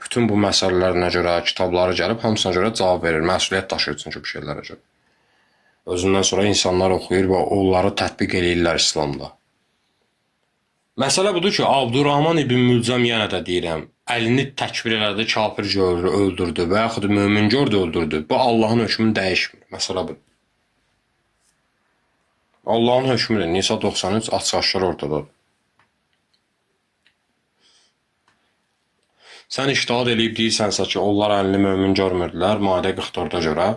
Bütün bu məsələlərinə görə kitabları gəlib, hamısına görə cavab verir. Məsuliyyət daşıyır çünki bu şeylərə görə. Özündən sonra insanlar oxuyur və onları tətbiq eləyirlər İslamda. Məsələ budur ki, Abdurrahman ibn Mülcəm yenə də deyirəm, Əlini təkbir elədi, kafir gördü, öldürdü və yaxud mömin gördü, öldürdü. Bu Allahın hökmünü dəyişmir. Məsələ budur. Allahın hökmüdür. Nisa 93 açıq-aşkar ortadadır. Sən iştihad eləyib deyirsənsə ki, onlar əlini mömin görmürdülər, Maidə 44-ə görə.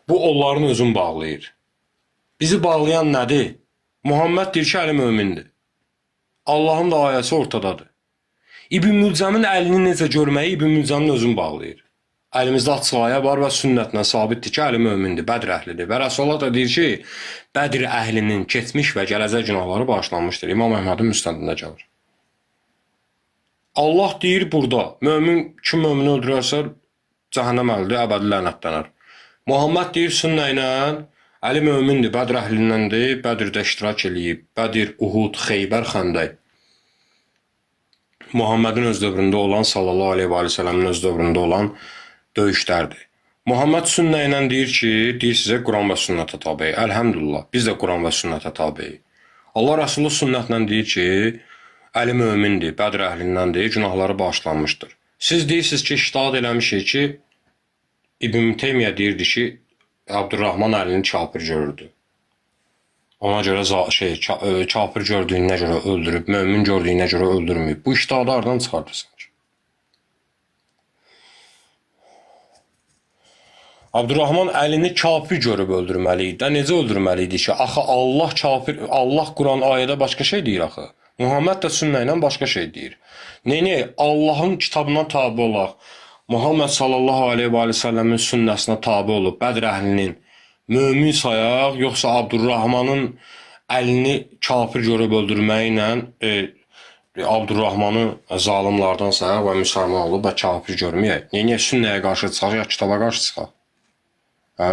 Bu onların özün bağlayır. Bizi bağlayan nədir? Muhammed deyir ki, Əli mömindir. Allahın da ayəsi ortadadır. İbn Mülcəmin əlini necə görməyi İbn Mülcəmin özün bağlayır. Əlimizdə açıq ayə var və sünnətlə sabitdir ki, Əli mömindir, Bədr əhlidir. Və Rəsulullah da deyir ki, Bədr əhlinin keçmiş və gələcək günahları bağışlanmışdır. İmam Əhmədin müstəndində gəlir. Allah deyir burada, kim mömini öldürərsə, cəhənnəm əhlidir, əbədi lənətlənər. Muhammed deyir sünnə ilə, Əli mömindir, Bədr əhlindəndir, Bədirdə iştirak eləyib. Bədir, Uhud, Xeybər, Xəndək. Muhammedin öz dövründə olan, sallallahu aleyhi və səlləmin öz dövründə olan döyüşlərdir. Muhammed sünnə ilə deyir ki, deyir sizə Quran və sünnətə tabeyi. Əlhəmdülillah, biz də Quran və sünnətə tabeyi. Allah Rəsulü sünnətlə deyir ki, Əli mömindir, Bədr əhlindəndir, günahları bağışlanmışdır. Siz deyirsiniz ki, iştihad eləmişik ki, İbn Teymiyyə deyirdi ki, Abdurrahman Əlini kafir görürdü. Ona görə kafir gördüyünə görə öldürüb, mömin gördüyünə görə öldürməyib. Bu iştihadı hardan çıxardırsan ki? Abdurrahman Əlini kafir görüb öldürməli idi. Necə öldürməli idi ki? Axı Allah Quran ayədə başqa şey deyir axı. Muhammed də sünnə ilə başqa şey deyir. Neyini? Allahın kitabına tabi olaq. Muhammed sallallahu aleyhi və səlləmin sünnəsinə tabi olub, Bədr əhlinin mömin sayaq, yoxsa Abdurrahmanın əlini kafir görüb öldürməyi ilə Abdurrahmanı zalimlardan sayaq və müsəlman olub və kafir görməyək. Niyə sünnəyə qarşı çıxaq, ya kitaba qarşı çıxaq? Hə?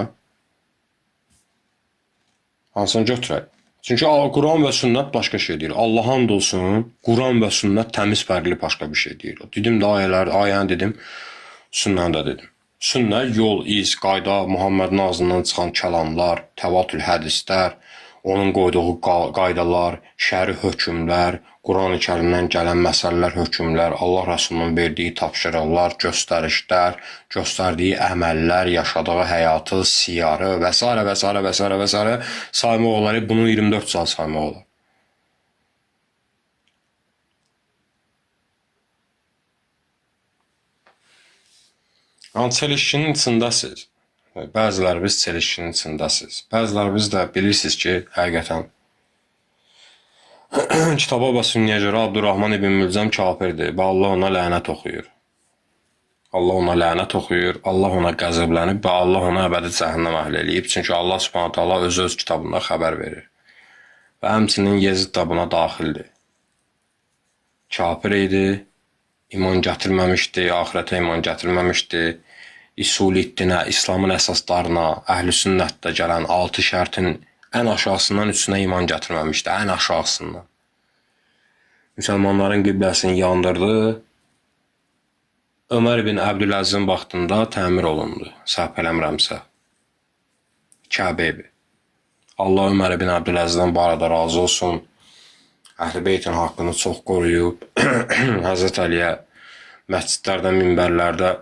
Hansını götürək? Çünki Quran və sünnət başqa şey deyir. Allah and olsun, Quran və sünnət təmiz fərqli başqa bir şey deyir. Dedim də ayəni dedim, sünnəni də dedim. Sünnə yol, iz, qayda, Muhammedin ağzından çıxan kəlamlar, təvatül hədislər, onun qoyduğu qaydalar, şəri hökmlər, Quran-ı Kərimdən gələn məsələlər, hökmlər, Allah Rəsulunun verdiyi tapşırıqlar, göstərişlər, göstərdiyi əməllər, yaşadığı həyatı, siyarı və s. və s. və s. və s. saymaq olar. Bunu 24 saat saymaq olar. Çelişkinin içindəsiz. Bəziləriniz çelişkinin içindəsiz. Bəziləriniz də bilirsiniz ki, həqiqətən Kitaba və Sünnəyə görə Abdurrahman ibn Mülcəm kafirdir və Allah ona lənət oxuyur. Allah ona lənət oxuyur, Allah ona qəzəblənib və Allah ona əbədi cəhənnəm əhli eləyib. Çünki Allah Subhanahu taala öz kitabında xəbər verir. Və həmçinin Yezid də buna daxildir. Kafir idi, iman gətirməmişdi, axirətə iman gətirməmişdi. İsuliddinə, İslamın əsaslarına, əhl-i sünnətdə gələn 6 şərtin ən aşağısından 3-ünə iman gətirməmişdi, ən aşağısından. Müsəlmanların qibləsini yandırdı. Ömər ibn Əbdüləzizin vaxtında təmir olundu, səhv eləmirəmsə. Kəbə evi. Allah Ömər ibn Əbdüləzizdən bu arada razı olsun. Əhl-i Beytin haqqını çox qoruyub. Həzrət Əliyə məscidlərdə, minbərlərdə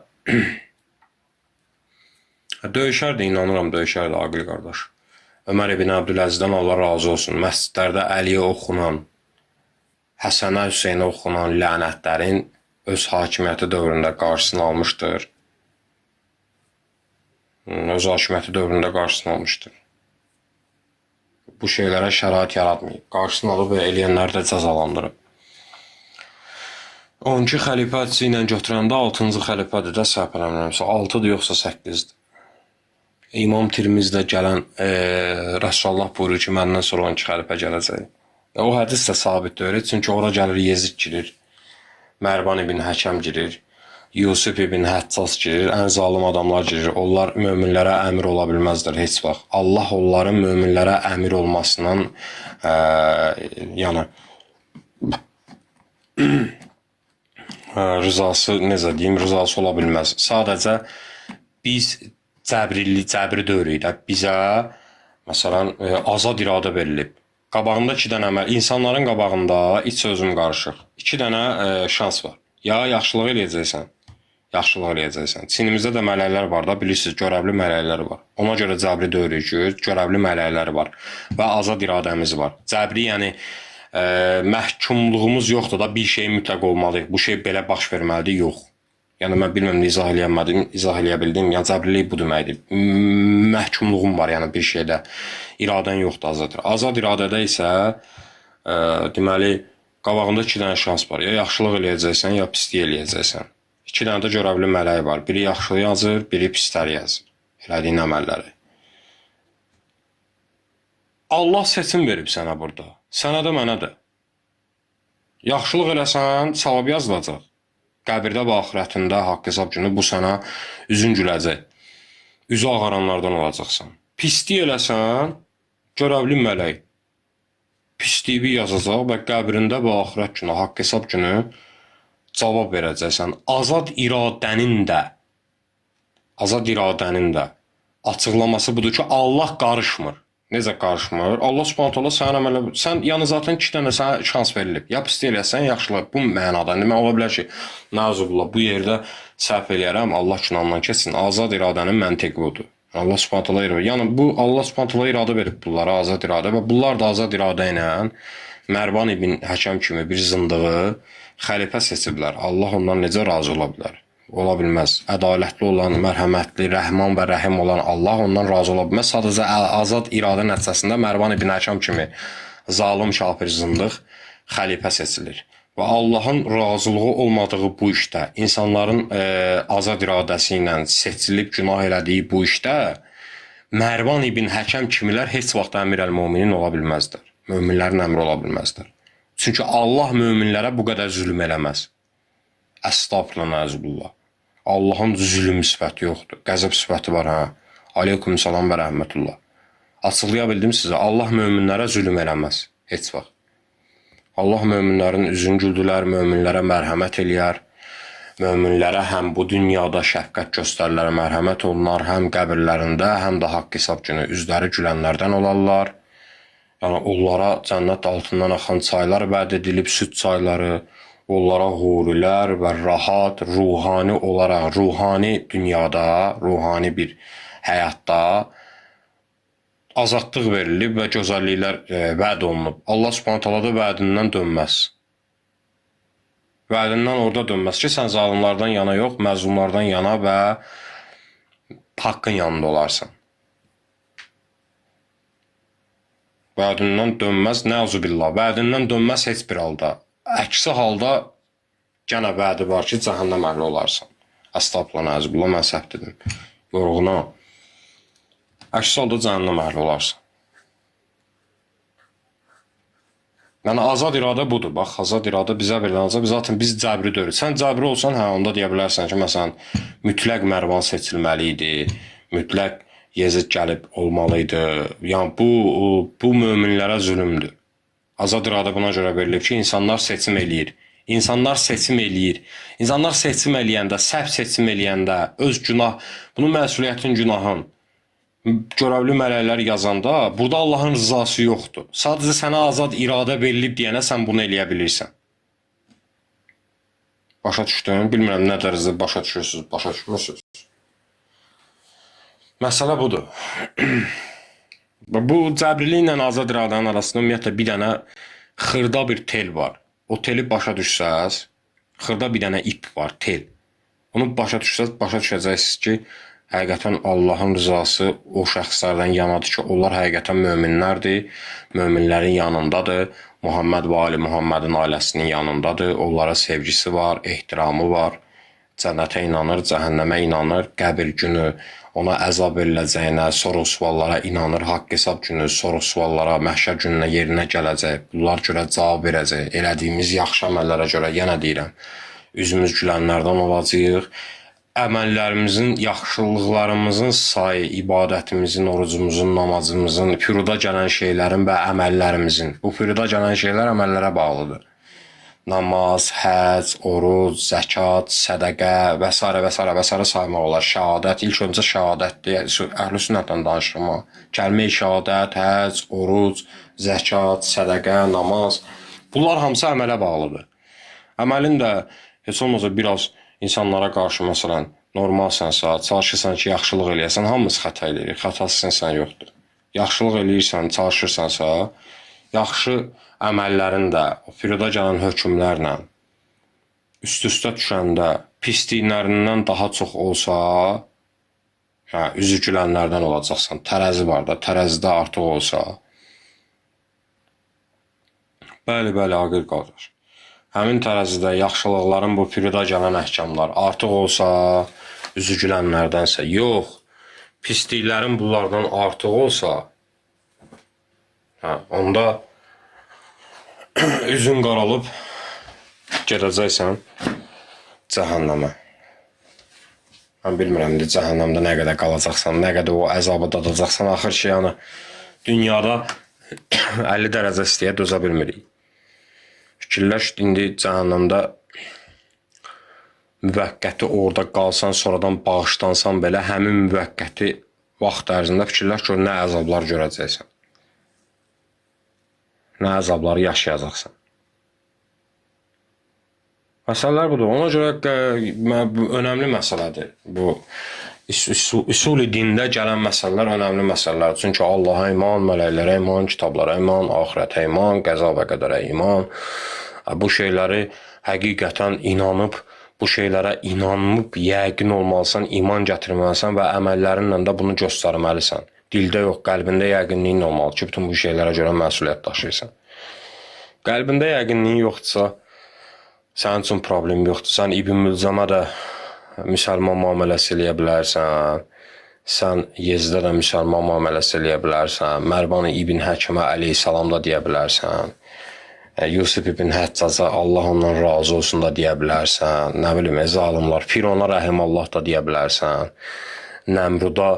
döyüşərdi, inanıram, döyüşərdi Aqil qardaş. Ömər ibn Əbdüləzizdən Allah razı olsun. Məscidlərdə Əliyə oxunan, Həsənə, Hüseynə oxunan lənətlərin öz hakimiyyəti dövründə qarşısını almışdır. Öz hakimiyyəti dövründə qarşısını almışdır. Bu şeylərə şərait yaratmayıb. Qarşısını alıb və eləyənləri də cəzalandırıb. 12 xəlifə ilə götürəndə 6-cı xəlifədir də, səhv eləmirəmsə. 6-dır yoxsa 8-dir. İmam Tirmizdə gələn Rəsulullah buyurur ki, məndən sonra 12 xəlifə gələcək. O hədis də sabit deyil. Çünki ora gəlir Yezid girir, Mərvan ibn Həkəm girir, Yusuf ibn Həccas girir, ən zalim adamlar girir. Onlar möminlərə əmir ola bilməzdir heç vaxt. Allah onların möminlərə əmir olmasından yəni rızası, necə deyim, rızası ola bilməz. Sadəcə biz cəbri döyürük də. Bizə məsələn azad iradə verilib. Qabağında 2 dənə əməl, insanların qabağında iç sözüm qarışıq. 2 dənə şans var. Ya yaxşılıq eləyəcəksən, yaxşılıq eləyəcəksən. Çinimizdə də mələklər var da, bilirsiniz, görevli mələklər var. Ona görə cəbri döyürük ki, görevli mələklər var və azad iradəmiz var. Cəbri, yəni məhkumluğumuz yoxdur da, bir şey mütləq olmalıyıq. Bu şey belə baş verməlidir, yox. Yəni mən bilməm, izah eləyə bildim. Yəni cəbrilik bu deməkdir. Məhkumluğum var, yəni bir şeydə. İradən yoxdur, azaddır. Azad iradədə isə deməli qabağında 2 dənə şans var. Ya yaxşılıq eləyəcəksən, ya pislik eləyəcəksən. 2 dənə də görevli mələk var. Biri yaxşılığı yazır, biri pisləri yazır. Elədiyin əməlləri. Allah seçim verib sənə burada. Sənə də, mənə də. Yaxşılıq eləsən, savab yazılacaq. Qəbirdə və axirətində haqq hesab günü bu sənə üzün güləcək. Üzü ağaranlardan olacaqsan. Pislik eləsən, görevli mələk pisliyi yazacaq və qəbrində və axirət günü, haqq hesab günü cavab verəcəksən. Azad iradənin də açıqlaması budur ki, Allah qarışmır. Necə qarışmır? Allah Subhanahu taala sənin əmələ, sən yəni zaten 2 dənə sənə şans verilib. Ya pislik eləsən, yaxşılıq. Bu mənada. Demək ola bilər ki, nazubullah bu yerdə səhv eləyərəm, Allah günahından keçsin. Azad iradənin məntiqi budur. Allah Subhanahu taala iradə. Yəni bu Allah Subhanahu taala iradə verib bunlara, azad iradə və bunlar da azad iradə ilə Mərvan ibn Həkəm kimi bir zındığı xəlifə seçiblər. Allah ondan necə razı ola bilər? Ola bilməz. Ədalətli olan, mərhəmətli, rəhman və rəhim olan Allah ondan razı ola bilməz. Sadəcə azad iradə nəticəsində Mərvan ibn Həkəm kimi zalim, kafir, zındıq xəlifə seçilir. Və Allahın razılığı olmadığı bu işdə, insanların azad iradəsi ilə seçilib günah elədiyi bu işdə Mərvan ibn Həkəm kimilər heç vaxt əmir-əl-müminin ola bilməzdir. Möminlərin əmri ola bilməzdir. Çünki Allah möminlərə bu qədər zülm eləməz. Əstəğfirullah. Allahın zülm sifəti yoxdur. Qəzəb sifəti var, hə. Aleykum salam və rəhmətullah. Açıqlaya bildim sizə. Allah möminlərə zülm eləməz. Heç vaxt. Allah möminlərin üzünü güldülər, möminlərə mərhəmət eləyər. Möminlərə həm bu dünyada şəfqət göstərilər, mərhəmət olunar, həm qəbirlərində, həm də haqq hesab günü üzləri gülənlərdən olarlar. Yəni onlara cənnət altından axan çaylar vəd edilib, süd çayları, onlara hurilər və rahat, ruhani olaraq, ruhani dünyada, ruhani bir həyatda azadlıq verilib və gözəlliklər vəd olunub. Allah Subhanahu taala da vədindən dönməz. Vədindən orada dönməz ki, sən zalimlardan yana yox, məzlumlardan yana və haqqın yanında olarsan. Vədindən dönməz, nəuzubillah. Vədindən dönməz heç bir halda. Əksi halda gənə vədi var ki, cəhənnəm əhli olarsan. Əstəğfurullah, nəuzubillah, mən səhv dedim. Yorğuna. Əksi halda cəhənnəm əhli olarsan. Yəni azad iradə budur. Bax, azad iradə bizə verilən, zaten biz cəbri deyirik. Sən cəbri olsan, hə, onda deyə bilərsən ki, məsələn, mütləq Mərvan seçilməli idi, mütləq Yezid gəlib olmalıydı. Yəni bu möminlərə zülmdür. Azad iradə buna görə verilib ki, insanlar seçim eləyir. İnsanlar seçim eləyir. İnsanlar seçim eləyəndə, səhv seçim eləyəndə öz günah, bunun məsuliyyətin, günahın görevli mələklər yazanda burada Allahın rızası yoxdur. Sadəcə sənə azad iradə verilib deyənə sən bunu eləyə bilirsən. Başa düşdün? Bilmirəm nə dərəcədə başa düşürsünüz, başa düşmürsünüz. Məsələ budur. Bu cəbrili ilə azad iradənin arasında ümumiyyətlə bir dənə xırda bir tel var. O teli başa düşsəz, xırda bir dənə ip var, tel. Onu başa düşsəz, başa düşəcəksiniz ki, həqiqətən Allahın rızası o şəxslərdən yanadır ki, onlar həqiqətən möminlərdir, möminlərin yanındadır, Muhammed və Ali Muhammedin ailəsinin yanındadır, onlara sevgisi var, ehtiramı var, cənnətə inanır, cəhənnəmə inanır, qəbir günü ona əzab veriləcəyinə, soru-suallara inanır, haqq hesab günü, soru-suallara, məhşər gününə yerinə gələcək, bunlar görə cavab verəcək, elədiyimiz yaxşı əməllərə görə, yenə deyirəm, üzümüz gülənlərdən olacaq, əməllərimizin, yaxşılıqlarımızın sayı, ibadətimizin, orucumuzun, namazımızın, pürüda gələn şeylərin və əməllərimizin, bu pürüda gələn şeylər əməllərə bağlıdır. Namaz, həc, oruc, zəkat, sədəqə və s. saymaq olar. Şəhadət, ilk öncə şəhadətdir. Əhl-i sünnətdən danışırım. Kəlmə-i şəhadət, həc, oruc, zəkat, sədəqə, namaz. Bunlar hamısı əmələ bağlıdır. Əməlin də heç olmazsa biraz insanlara qarşı, məsələn, normalsansa, çalışırsan ki, yaxşılıq eləyəsən, hamımız xəta eləyirik. Xətasız insan yoxdur. Yaxşılıq eləyirsən, çalışırsansa, yaxşı əməllərin də o pürüdə gələn hökmlərlə üst-üstə düşəndə pisliklərindən daha çox olsa, hə, üzü gülənlərdən olacaqsan. Tərəzi var da, tərəzidə artıq olsa. Bəli, aqil qardaş. Həmin tərəzidə yaxşılıqların bu pürüdə gələn əhkamlar artıq olsa, üzü gülənlərdənsə, yox, pisliklərin bunlardan artıq olsa, hə, onda üzün qaralıb gedəcəksən cəhənnəmə. Mən bilmirəm, cəhənnəmdə nə qədər qalacaqsan, nə qədər o əzabı dadacaqsan. Axır ki, yəni, dünyada 50 dərəcə istiyə dözə bilmirik. Fikirləş, indi cəhənnəmdə müvəqqəti orada qalsan, sonradan bağışlansan belə, həmin müvəqqəti vaxt ərzində fikirləş ki, nə əzablar görəcəksən. Nə əzabları yaşayacaqsan. Məsələlər budur. Ona görə önəmli məsələdir. Bu üsul-i dində gələn məsələlər önəmli məsələlər. Çünki Allaha iman, mələklərə iman, kitablara iman, axirətə iman, qəza və qədərə iman. Bu şeyləri həqiqətən inanıb, bu şeylərə inanıb, yəqin olmalısan, iman gətirməlisən və əməllərinlə də bunu göstərməlisən. Dildə yox, qəlbində yəqinliyin olmalı ki, bütün bu şeylərə görə məsuliyyət daşıyırsan. Qəlbində yəqinliyin yoxdursa, sənin üçün problem yoxdur. Sən İbn Mülcəmə də müsəlman müamiləsi eləyə bilərsən, sən Yezidə də müsəlman müamiləsi eləyə bilərsən, Mərvan İbn Həkimə əleyhissalam da deyə bilərsən, Yusuf İbn Həccaca Allah ondan razı olsun da deyə bilərsən, nə bilim, zalimlar, Firona rəhimallah da deyə bilərsən, Nəmruda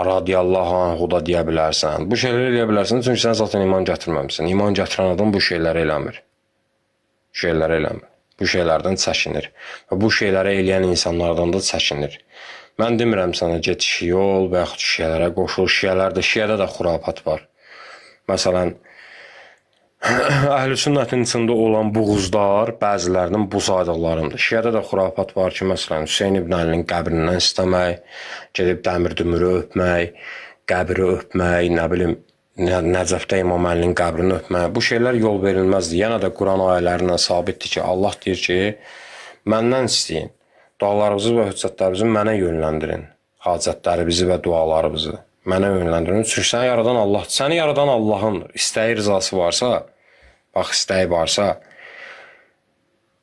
radiyallahu anhu da deyə bilərsən. Bu şeyləri eləyə bilərsən, çünki sən zaten iman gətirməmişsən. İman gətirən adam bu şeyləri eləmir. Bu şeylərdən çəkinir. Və bu şeyləri eləyən insanlardan da çəkinir. Mən demirəm sənə get şiə ol və yaxud şiələrə qoşul. Şiələrdə də xurapat var. Məsələn, Əhl-i sünnətin içində olan buğuzlar bəzilərinin bu saydıqlarındır. Şiədə də xurafat var ki, məsələn, Hüseyn ibn Əlinin qəbrindən istəmək, gedib dəmir dümürü öpmək, qəbri öpmək, nə bilim, Nəcəfdə İmam Əlinin qəbrini öpmək. Bu şeylər yol verilməzdir. Yenə də Quran ayələrindən sabitdir ki, Allah deyir ki, məndən istəyin, dualarınızı və hüccətlərinizi mənə yönləndirin, hacətlərinizi və dualarınızı mənə yönləndirin. Çünki səni yaradan Allahdır. Səni yaradan Allahındır. İstəyi rızası varsa, bax, istəyi varsa,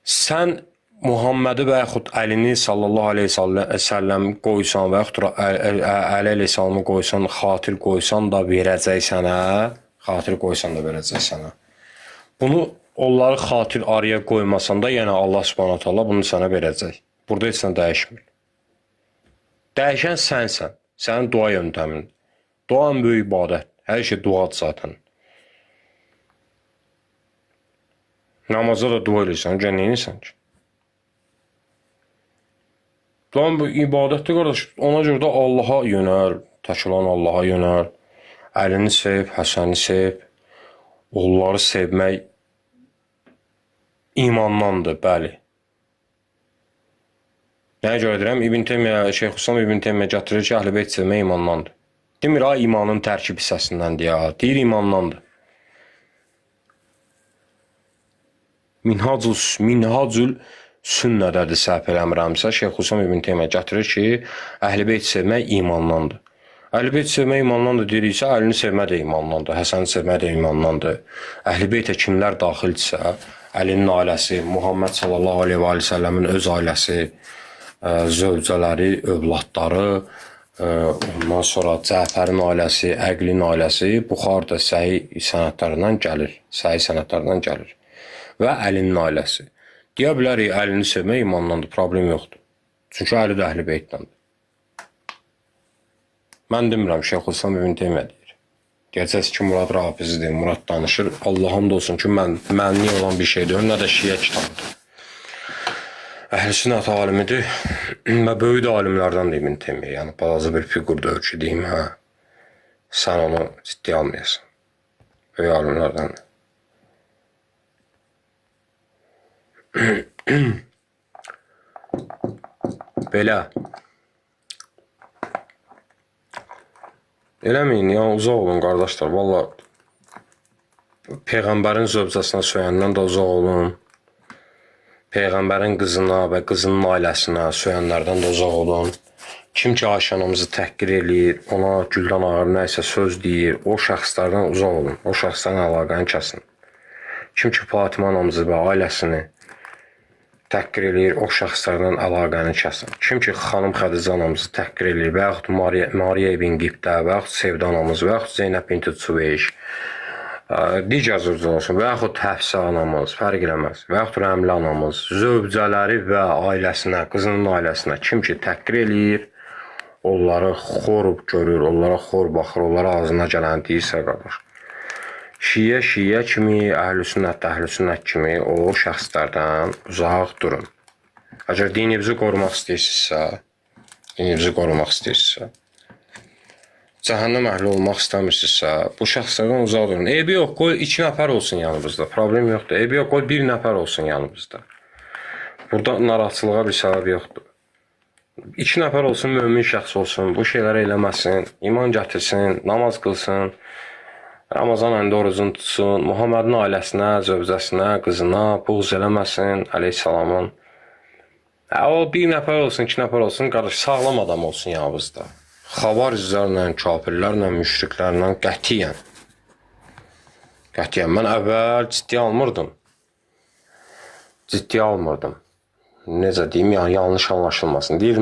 sən Muhammədi və yaxud Əlini sallallahu aleyhi və səlləm qoysan və yaxud Əli aleyhissalamı qoysan, xatir qoysan da verəcək sənə, xatir qoysan da verəcək sənə. Bunu onları xatir araya qoymasan da, yəni Allah subhanahu ta'ala bunu sənə verəcək. Burada heç nə dəyişmir. Dəyişən sənsən, sənin dua yöntəmin. Dua en böyük ibadət, hər şey duadır zaten. Namazda da dua edirsən, nə edirsən ki? Lan bu ibadətdir qardaş. Ona görə də Allaha yönəl, tək olan Allaha yönəl. Əlini sev, Həsəni sev. Onları sevmək imandandır, bəli. Nəyə görə deyirəm? İbn Teymiyyə, Şeyxülislam İbn Teymiyyə gətirir ki, Əhl-i Beyt sevmək imandandır. Demir, ha, imanın tərkib hissəsindəndir ya. Deyir, imandandır. Minhacül sünnədədir, səhv eləmirəmsə, Şeyxülislam İbn Teymiyyə gətirir ki, Əhl-i Beyt sevmək imandandır. Əhl-i Beyt sevmək imandandır deyiriksə, Əlini sevmək də imandandır, Həsəni sevmək də imandandır. Əhl-i Beytə kimlər daxildirsə, Əlinin ailəsi, Muhammed sallallahu aleyhi və səlləmin öz ailəsi, zövcələri, övladları, ondan sonra Cəfərin ailəsi, Əqlin ailəsi, Buxar da səhi sənədlərindən gəlir. Və Əlinin ailəsi. Deyə bilərik, Əlini sevmək imandandır, problem yoxdur. Çünki Əli də Əhl-i Beytdəndir. Mən demirəm, Şeyxülislam İbn Teymiyyə deyir. Deyəcəz ki, Murad Rafizidir, Murad danışır. Allah'ım da olsun ki, mənli olan bir şey deyir, nə də şiə kitabdır. Əhl-i sünnət alimidir və böyük də alimlərdən İbn Teymiyyə. Yəni, balaca bir figur deyir ki, deyim, hə, sən onu ciddi almayasın. Böyük alimlərdən. Belə. Eləməyin, yəni uzaq olun qardaşlar. Valla Peyğəmbərin zövcəsinə söyəndən də uzaq olun. Peyğəmbərin qızına və qızının ailəsinə söyənlərdən də uzaq olun. Kim ki Ayşə anamızı təhqir eləyir, ona güldən ağır nəysə söz deyir, o şəxslərdən uzaq olun. O şəxslərlə əlaqəni kəsin. Kim ki Fatimə anamızı və ailəsini təhqir eləyir, o şəxslərdən əlaqəni kəsin. Kim ki xanım Xədicə anamızı təhqir eləyir və yaxud Mariya ibn Qibdə və yaxud Sevdə anamız və yaxud Zeynəb binti Cüveyş, digər zövcələr olsun və yaxud Həfsə anamız, fərq eləməz və yaxud Rəmli anamız, zövcələri və ailəsinə, qızının ailəsinə kim ki təhqir eləyir, onları xor görür, onlara xor baxır, onlara ağzına gələn deyirsə qardaş. Şiə kimi, əhl-i sünnət kimi o şəxslərdən uzaq durun. Əgər dininizi qorumaq istəyirsinizsə, cəhənnəm əhli olmaq istəmirsinizsə, bu şəxslərdən uzaq durun. Eybi yox, qoy 2 nəfər olsun yanımızda, problem yoxdur. Eybi yox, qoy 1 nəfər olsun yanımızda. Burada narahatçılığa bir səbəb yoxdur. 2 nəfər olsun, mömin şəxs olsun, bu şeyləri eləməsin, iman gətirsin, namaz qılsın, Ramazan ayında orucunu tutsun, Muhammedin ailəsinə, zövcəsinə, qızına buğz eləməsin, aleyhissalamın. O 1 nəfər olsun, 2 nəfər olsun, qardaş, sağlam adam olsun yanımızda. Xavariclərlə, kafirlərlə, müşriklərlə qətiyyən. Mən əvvəl ciddiyə almırdım. Necə deyim, yəni yanlış anlaşılmasın. Deyir,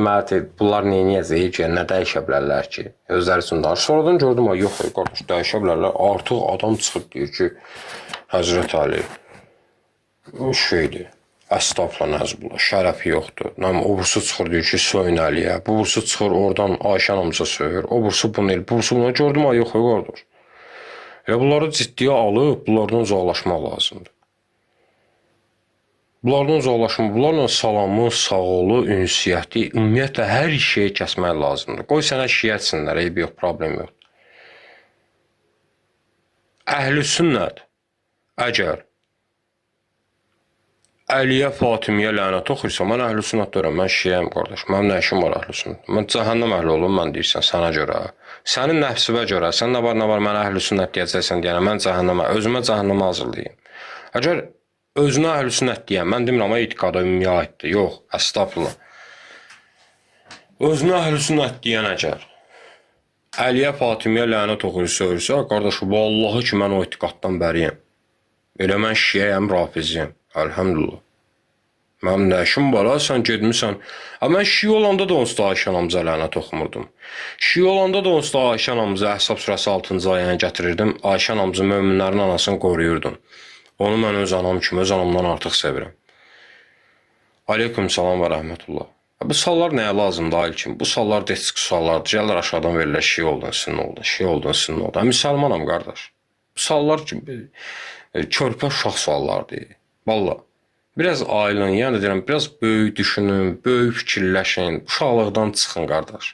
bunlar neyəcək ki, nə dəyişə bilərlər ki? Özləri üçün danışır. Sonradan gördüm, yox, qardaş, dəyişə bilərlər. Artıq adam çıxıb deyir ki, Həzrət Ali şeydir, əstağfurullah, nəzbullah, şərəfi yoxdur. O bursu çıxır deyir ki, söyün Əliyə. Bu bursu çıxır oradan Ayşə anamıza söyür. O bursu bunu el, bu bursu buna. Gördüm, yox, qardaş. Bunları ciddiyə alıb, bunlardan uzaqlaşmaq lazımdır. Bunlardan uzaqlaşma, bunlarla salamı, sağolu, ünsiyyəti, ümumiyyətlə hər şeyi kəsmək lazımdır. Qoy sənə şiətsinlər, eybi yox, problem yox. Əhl-i sünnət Əgər Əliyə, Fatimiyə lənət oxuysa, mən əhl-i sünnət deyirəm, mən şiyəyəm qardaş. Mənim nə işim var əhl-i sünnət? Mən cəhənnəm əhli olum, mən deyirsən sənə görə. Sənin nəfsivə görə, sən nə var mənə əhl-i sünnət deyəcəksən deyənə, mən özümə cəhənnəmə hazırlayayım. Əgər özünə əhl-i sünnət deyən, mən demirəm, amma etiqada ümumiyyə aiddir. Yox, əstəğfurullah. Özünə əhl-i sünnət deyən əgər Əliyə, Fatimiyə lənət oxuyursa, qardaş, vallahi ki, mən o etiqaddan bəriyəm. Elə mən şiyəyəm, rafiziyəm. Elhamdülillah. Mənim nə işim var, sən gedmirsən. Mən şiə olanda da onsuz da Ayşə anamıza lənət oxumurdum. Şiə olanda da onsuz da Ayşə anamıza Əhzab surəsi 6-cı ayəni gətirirdim. Ayşə anamızı möminlərin anasını qoruyurdum. Onu mən öz anam kimi, öz anamdan artıq sevirəm. Aleyküm salam və rəhmətullah. Bu suallar nəyə lazımdır ayılkim? Bu suallar deçik suallardır. Gəlirlər aşağıdan verirlər şiə oldun, sünni oldun, şiə oldun, sünni oldun. Müsəlmanam qardaş. Bu suallar körpə uşaq suallardır. Vallahi. Biraz ailən, yəni deyirəm, biraz böyük düşünün, böyük fikirləşin, uşaqlıqdan çıxın qardaş.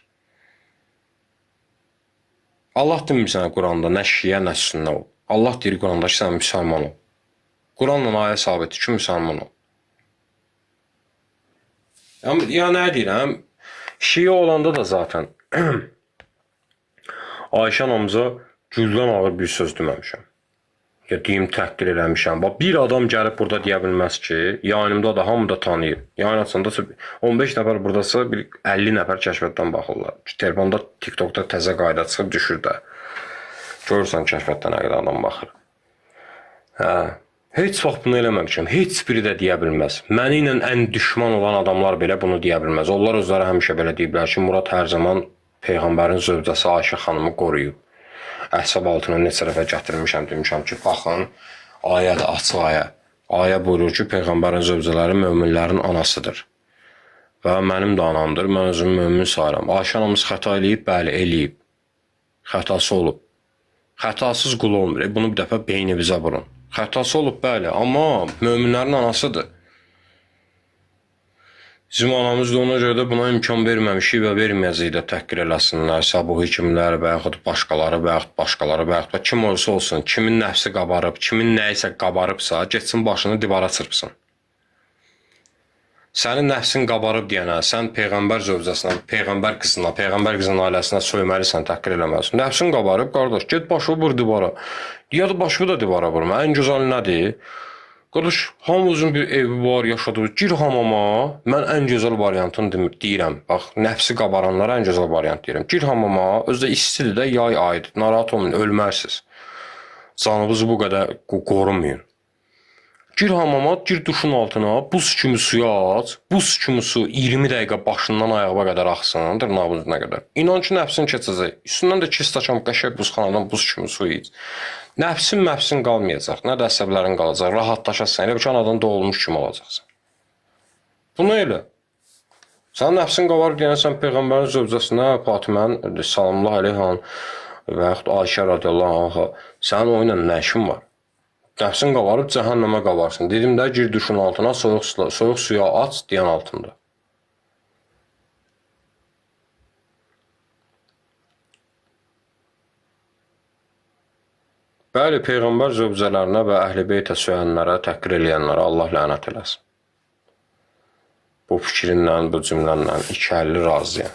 Allah demir sənə Quranda nə şiə, nə sünnə ol. Allah deyir Quranda ki, sən müsəlman ol. Quranla ayə sabitdir ki, müsəlman ol. Ya nə deyirəm, şiə olanda da zaten Ayşə anamıza güldən ağır bir söz deməmişəm. Ya deyim, təhqir eləmişəm. Bir adam gəlib burada deyə bilməz ki, yanımda da hamı da tanıyır. Yayın açanda 15 nəfər buradasa 50 nəfər kəşfətdən baxırlar. Telefonda, TikTokda təzə qayda çıxıb düşür də. Görürsən kəşfətdən nə qədər adam baxır. Heç vaxt bunu eləməmişəm. Heç biri də deyə bilməz. Məni ilə ən düşman olan adamlar belə bunu deyə bilməz. Onlar özləri həmişə belə deyiblər ki, Murad hər zaman Peyğəmbərin zövcəsi Ayşə xanımı qoruyub. Əhzab altına neçə dəfə gətirmişəm, demişəm ki, baxın, ayədə açıq ayə. Ayə buyurur ki, Peyğəmbərin zövcələri möminlərin anasıdır. Və mənim də anamdır, mən özümü mömin sayıram. Ayşə anamız xəta eləyib, bəli, eləyib. Xətası olub. Xətasız qul olmur. Bunu bir dəfə beynimizə vurun. Xətası olub, bəli, amma möminlərin anasıdır. Bizim anamız da ona görə də buna imkan verməmişik və verməyəcək də təhqir eləsinlər, Səbuhi kimlər və yaxud başqaları və yaxud kim olursa olsun, kimin nəfsi qabarıb, kimin nəyisə qabarıbsa, getsin başını divara çırpsın. Sənin nəfsin qabarıb deyənə, sən Peyğəmbər zövcəsinə, Peyğəmbər qızının ailəsinə söyməlisən, təhqir eləməlisən. Nəfsin qabarıb, qardaş, get başı vur divara. Ya da başı da divara vurma. Ən gözəl nədir? Qardaş, hamımızın bir evi var, yaşadığı. Gir hamama, mən ən gözəl variantını deyirəm. Bax, nəfsi qabaranlara ən gözəl variant deyirəm. Gir hamama, özdə istidir də, yay ayıdır. Narahat olmayın, ölmərsiniz. Canınızı bu qədər qorumayın. Gir hamama, gir duşun altına, buz kimi suya aç. Buz kimi su 20 dəqiqə başından ayağa qədər axsın, dırnağınızına qədər. İnan ki, nəfsin keçəcək. Üstündən də 2 stəkan qəşəng buzxanadan buz kimi su iç. Nəfsin qalmayacaq, nə də əsəblərin qalacaq, rahatlaşasan, elə bir ki, anadan doğulmuş kimi olacaqsan. Bunu elə. Sən nəfsin qabarıb deyən, sən Peyğəmbərin zövcəsinə, Fatimənin, salamullah aleyhan və yaxud Ayşə radiyallahu anha, sənin o ilə nə işin var? Nəfsin qabarıb, cəhənnəmə qabarsın. Dedim də, gir duşun altına, soyuq suya aç, deyən altında. Bəli, Peyğəmbər zövcələrinə və əhl-i beytə söyənlərə, təhqir eləyənlərə Allah lənət eləsin. Bu fikrinlə, bu cümlənlə 250 razıyam.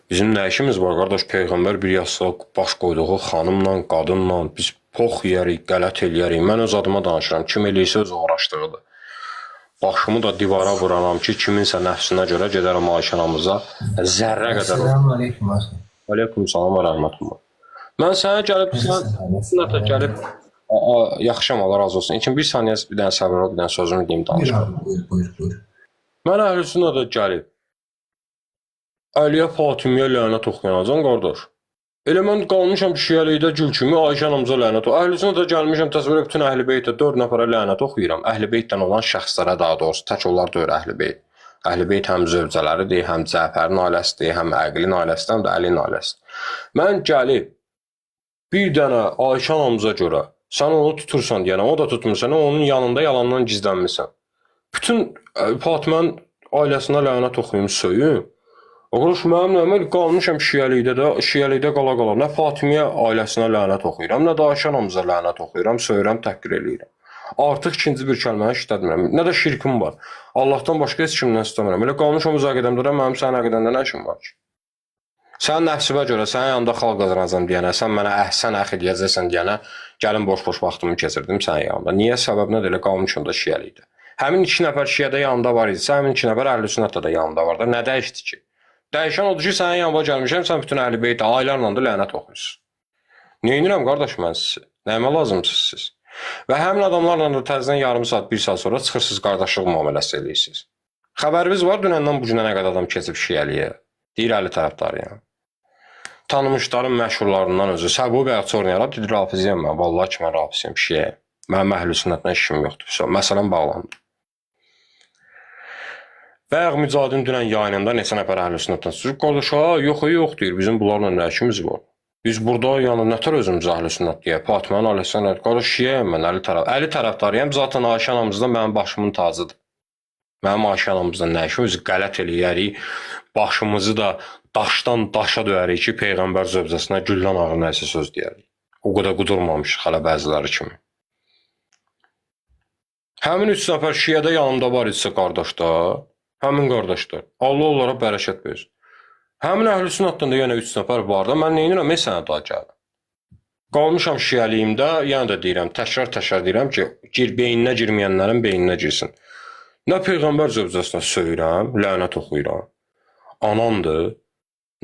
Bizim nə işimiz var, qardaş? Peyğəmbər bir yastığa baş qoyduğu xanımla, qadınla biz pox yeyərik, qələt eləyərik. Mən öz adıma danışıram. Kim eləyirsə öz uğraşdığıdır. Başımı da divara vuranam ki, kiminsə nəfsinə görə gedərəm Ayşə anamıza zərrə qədər olur. Selamun aleyküm. Aleyküm salam və rəhmətullah. Mən sənə gəlib, sən gəlib, yaxşıyam, Allah razı olsun. İlkin bir saniyə, bir dənə səbir ol, bir dənə sözümü deyim, danışma. Buyur. Mən əhl-i da gəlib, Əliyə, Fatimiyə lənət oxuyanacam, qardaş. Elə mən qalmışam şiəlikdə gül kimi Ayşə anamıza lənət oxuyuram. Əhl-i da gəlmişəm, təsvir bütün əhl-i beytə 4 nəfərə lənət oxuyuram. Əhl-i beytdən olan şəxslərə daha doğrusu, tək onlar deyir əhl-i beyt. Əhl-i beyt həm zövcələridir, həm Cəfərin ailəsidir, həm Əqilin ailəsidir, həm də Əlinin ailəsidir. Mən gəlib, bir dənə Ayşə anamıza görə, sən onu tutursan deyənə, o da tutmursan, onun yanında yalandan gizlənmirsən. Bütün Fatimənin ailəsinə lənət oxuyum, söyüm. Oğluş mənim nəyimə qalmışam şiəlikdə qala-qala. Nə Fatimiyə ailəsinə lənət oxuyuram, nə də Ayşə anamıza lənət oxuyuram, söyürəm, təhqir eləyirəm. Artıq ikinci bir kəlməni işlətmirəm. Nə də şirkim var. Allahdan başqa heç kimdən istəmirəm. Elə qalmışam öz əqidəmdə, mənim sənin əqidəndə nə işim var ki? Sənin nəfsivə görə, sənin yanında xalq qazanacam deyənə, sən mənə əhsən əxi deyəcəksən deyənə, gəlin boş-boş vaxtımı keçirdim sənin yanında. Niyə? Səbəb nədir? Elə qalmışam da şiəlikdə. Həmin 2 nəfər şiədə yanında var idi, həmin 2 nəfər əhl-i-sünnətdə də yanında var da. Nə dəyişdi ki? Dəyişən odur ki, sənin yanına gəlmişəm, sən bütün əhl-i-beytə, aylarla da lənət oxuyursun. Neynirəm qardaş mən sizi? Nəyimə lazımsınız siz? Və həmin adamlarla da təzədən yarım saat, 1 saat sonra çıxırsınız, qardaşlıq müamiləsi eləyirsiniz. Xəbəriniz var dünəndən bu günə nə qədər adam keçib şiəliyə? Deyir əli tərəfdarıyam. Tanımışların məşhurlarından özü. Səbu bəyə çornayaraq dedi, rafiziyəm mən. Vallahi ki, mən rafiziyəm şiəyə. Mənim əhl-i-sünnətlə işim yoxdur. Məsələn bağlandı. Və Mücahidin dünən yayınında neçə nəfər əhl-i-sünnətdən sürüb, qardaş, yox deyir, bizim bunlarla nə işimiz var? Biz burada yəni nətər özümüz əhl-i-sünnət deyə, Fatimənin aleyhissaləm, qardaş, şiəyəm mən, əli tərəfdarıyam, zaten Ayşə anamızdan mənim başımın tacıdır. Mənim Ayşə anamızdan nə işimiz, qələt eləyərik, başımızı da daşdan daşa döyərik ki, Peyğəmbər zövcəsinə güldən ağır nəsə söz deyərik. O qədər qudurmamışıq hələ bəziləri kimi. Həmin 3 nəfər şiədə yanımda var idisə qardaşda, həmin qardaşlar, Allah onlara bərəkət versin. Həmin əhl-i-sünnətdən də yenə 3 nəfər var da, mən neynirəm, sənə daha gəlim. Qalmışam şiəliyimdə, yenə də deyirəm, təkrar deyirəm ki, beyninə girməyənlərin beyninə girsin. Nə Peyğəmbər zövcəsinə söyürəm, lənət oxuyuram, anandır,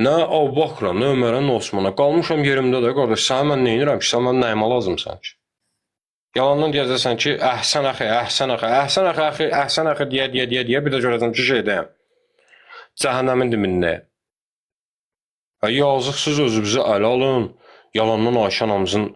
nə Əbubəkra, nə Ömərə, nə Osmana, qalmışam yerimdə də, qardaş, sənə mən neynirəm ki, sən mən nəyimə lazımsan ki? Yalandan deyəcəksən ki, əhsən əxi deyə, bir də görəcəm ki, şeydəyəm, cəhənnəmin dibindəyəm. Yazıqsız özünüzü ələ alın, yalandan Ayşə anamızın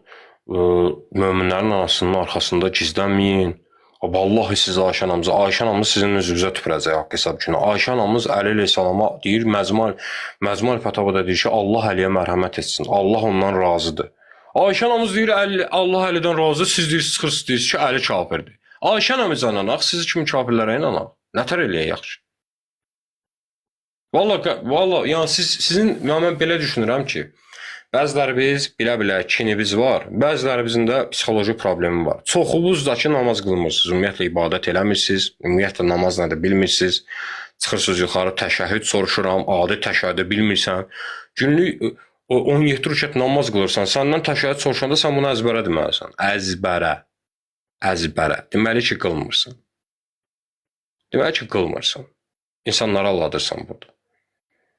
möminlərin anasının arxasında gizlənməyin. Vallahi siz Ayşə anamız sizin üzünüzə tüpürəcək haqq hesab günü. Ayşə anamız Əli əleyhissalama deyir, Məzmul Fətavada deyir ki, Allah Əliyə mərhəmət etsin, Allah ondan razıdır. Ayşə anamız deyir, Allah Əlidən razı, siz deyirsiniz ki, Əli kafirdir. Ayşə anamıza inanaq, siz kimi kafirlərə inanaq. Nətər eləyək yaxşı? Vallahi, yəni mən belə düşünürəm ki, bəzilərimiz bilə-bilə kinimiz var, bəzilərimizin də psixoloji problemi var. Çoxunuz da ki, namaz qılmırsınız, ümumiyyətlə ibadət eləmirsiniz, ümumiyyətlə namaz nədir bilmirsiniz, çıxırsınız yuxarı təşəhhüd soruşuram, adi təşəhhüdü bilmirsən, günlük 17 rükət namaz qılırsan, səndən təşəhhüd soruşanda sən bunu əzbərə deməlisən, əzbərə, deməli ki, qılmırsan. Deməli ki, qılmırsan. İnsanları alladırsan burada.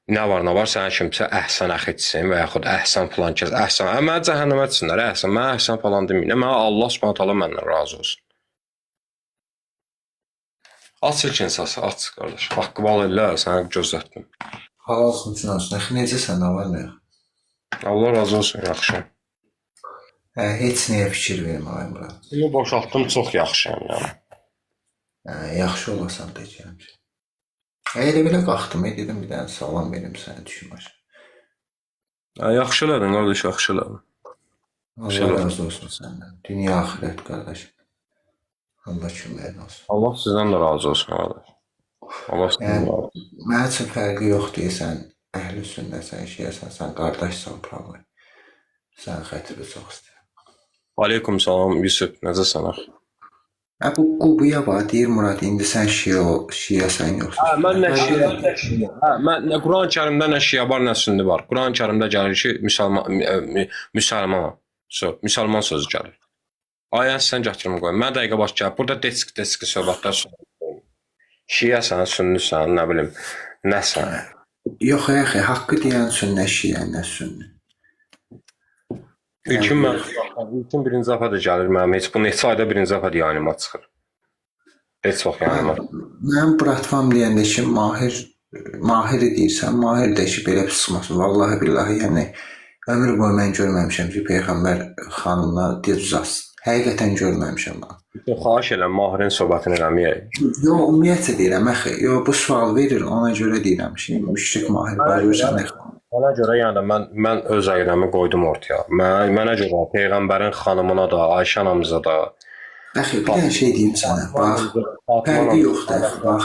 Nə var, sənə kimsə əhsən əxi etsin və yaxud əhsən filan kəs, əhsən, mənə cəhənnəmə etsinlər, əhsən, mənə əhsən falan deməyin, mənə Allah subhanət hala məndən razı olsun. Aç ilk insası, aç qardaş, haqqı val elə, sənə gözlətdim. Halal üçün olsun, necəsən, nə var, nə yox? Allah razı olsun, yaxşı. Heç nəyə fikir verməyim, bura. Bunu boşaltdım, çox yaxşıyam, yəni. Yaxşı olasan da gələm. Elə belə qalxdım, dedim bir dənə salam verim sənə düşüm aşağı. Yaxşı elədin, qardaş, yaxşı elədin. Allah razı olsun səndən. Dünya axirət, qardaş. Allah köməyin olsun. Allah sizdən də razı olsun, qardaş. Allah sizdən də razı olsun. Mənə üçün fərqi yoxdur, sən əhl-i sünnəsən, şiyəsən, sən qardaşsan, pravay. Sən xətiri çox istəyirəm. Aleykum salam, Yusuf, necəsən axı? Bu Qubuya var, deyir Murad, indi sən şiyəsən yoxsa? Mən nə şiyə, mən Quran-ı Kərimdə nə şiyə var, nə sünni var. Quran-ı Kərimdə gəlir ki, müsəlman sözü gəlir. Ayəni sən gətirmə qoyun. Mən dəqiqə baş gəlib, burada deski söhbətlər söhbətlər. Şiyəsən, sünnisən, nə bilim, nəsən? Yox, haqqı deyən sünnə şiyə, nə sünni. İlkin birinci dəfə də gəlir mənim, heç bu neçə ayda birinci dəfə yayınıma çıxır. Heç vaxt yayınıma. Mənim bratvam deyəndə ki, mahiri deyirsən, mahir də ki, belə pısmasın. Vallahi billahi, yəni, ömür boyu mən görməmişəm ki, Peyğəmbər xanımla dil uzatsın. Həqiqətən görməmişəm mən. Xahiş eləm, mahirin söhbətini eləməyək. Yox, ümumiyyətlə deyirəm, yox, bu sual verir, ona görə deyirəm ki, müşrik mahir barıyorsan, Ona görə yəni mən öz əqidəmi qoydum ortaya. Mənə görə Peyğəmbərin xanımına da, Ayşə anamıza da. Bəxi, bir dənə şey deyim sənə, bax, fərqi yoxdur, bax,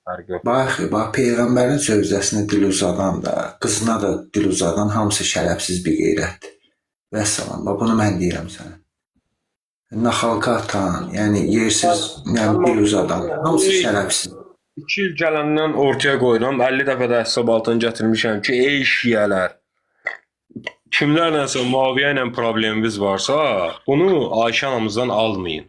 Fərqi yox. Bax, Peyğəmbərin sövcəsinə dil uzadan da, qızına da dil uzadan hamısı şərəfsiz bir qeyrətdir. Vəssalam, bax bunu mən deyirəm sənə. Naxalqa atan, yəni yersiz, yəni dil uzadan, hamısı şərəfsiz. 2 il gələndən ortaya qoyuram, 50 dəfə də hesab altına gətirmişəm ki, ey şiyələr, kimlərləsə Muaviyə ilə problemimiz varsa, bunu Ayşə anamızdan almayın.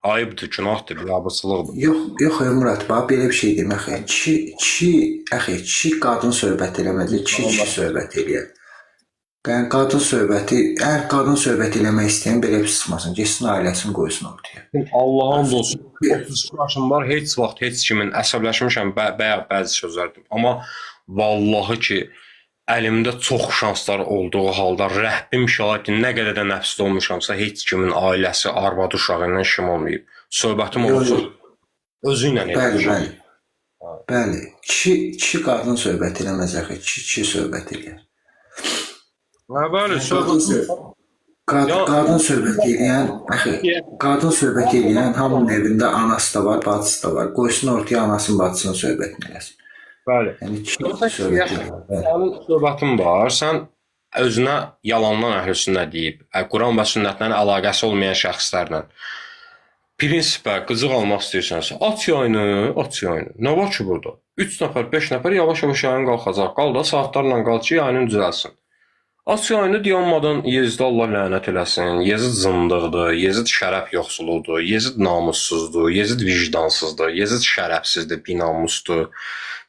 Ayıbdır, günahdır, biabırçılıqdır. Yox, Murad, bax belə bir şey demək. Kişi qadın söhbət eləmədi, kişi söhbət eləyər. Yəni qadın söhbəti, əgər qadın söhbət eləmək istəyən belə bir sıxmasın, getsin ailəsini qoysun ortaya. Allah'ın olsun. 30 yaşım var, heç vaxt heç kimin əsəbləşmişəm, bəzi sözlər deyim. Amma vallahi ki, əlimdə çox şanslar olduğu halda Rəbbim şahidin nə qədər də nəfsdə olmuşamsa, heç kimin ailəsi, arvadı, uşağı ilə işim olmayıb. Söhbətim olsun. Özü ilə eləmişəm. Bəli. Kişi qadın söhbət eləməz axı, kişi söhbət eləyər. Bəli, qadın söhbət eləyən, qadın söhbət eləyən hamının evində anası da var, bacısı da var. Qoysun ortaya anasının, bacısının söhbətini eləsin. Bəli. Yəni kişi söhbət eləyər. Sənin söhbətin var, sən özünə yalandan əhlüsünnə deyib, Quran və sünnətlə əlaqəsi olmayan şəxslərlə prinsipə qızıq almaq istəyirsənsə, at yayını. Nə var ki burada? 3 nəfər, 5 nəfər yavaş-yavaş yayın qalxacaq. Qal da saatlarla qal ki, yayının düzəlsin. At yayını dayanmadan Yezid Allah lənət eləsin. Yezid zındıqdır, Yezid şərəf yoxsuludur, Yezid namussuzdur, Yezid vicdansızdır, Yezid şərəfsizdir, binamusdur.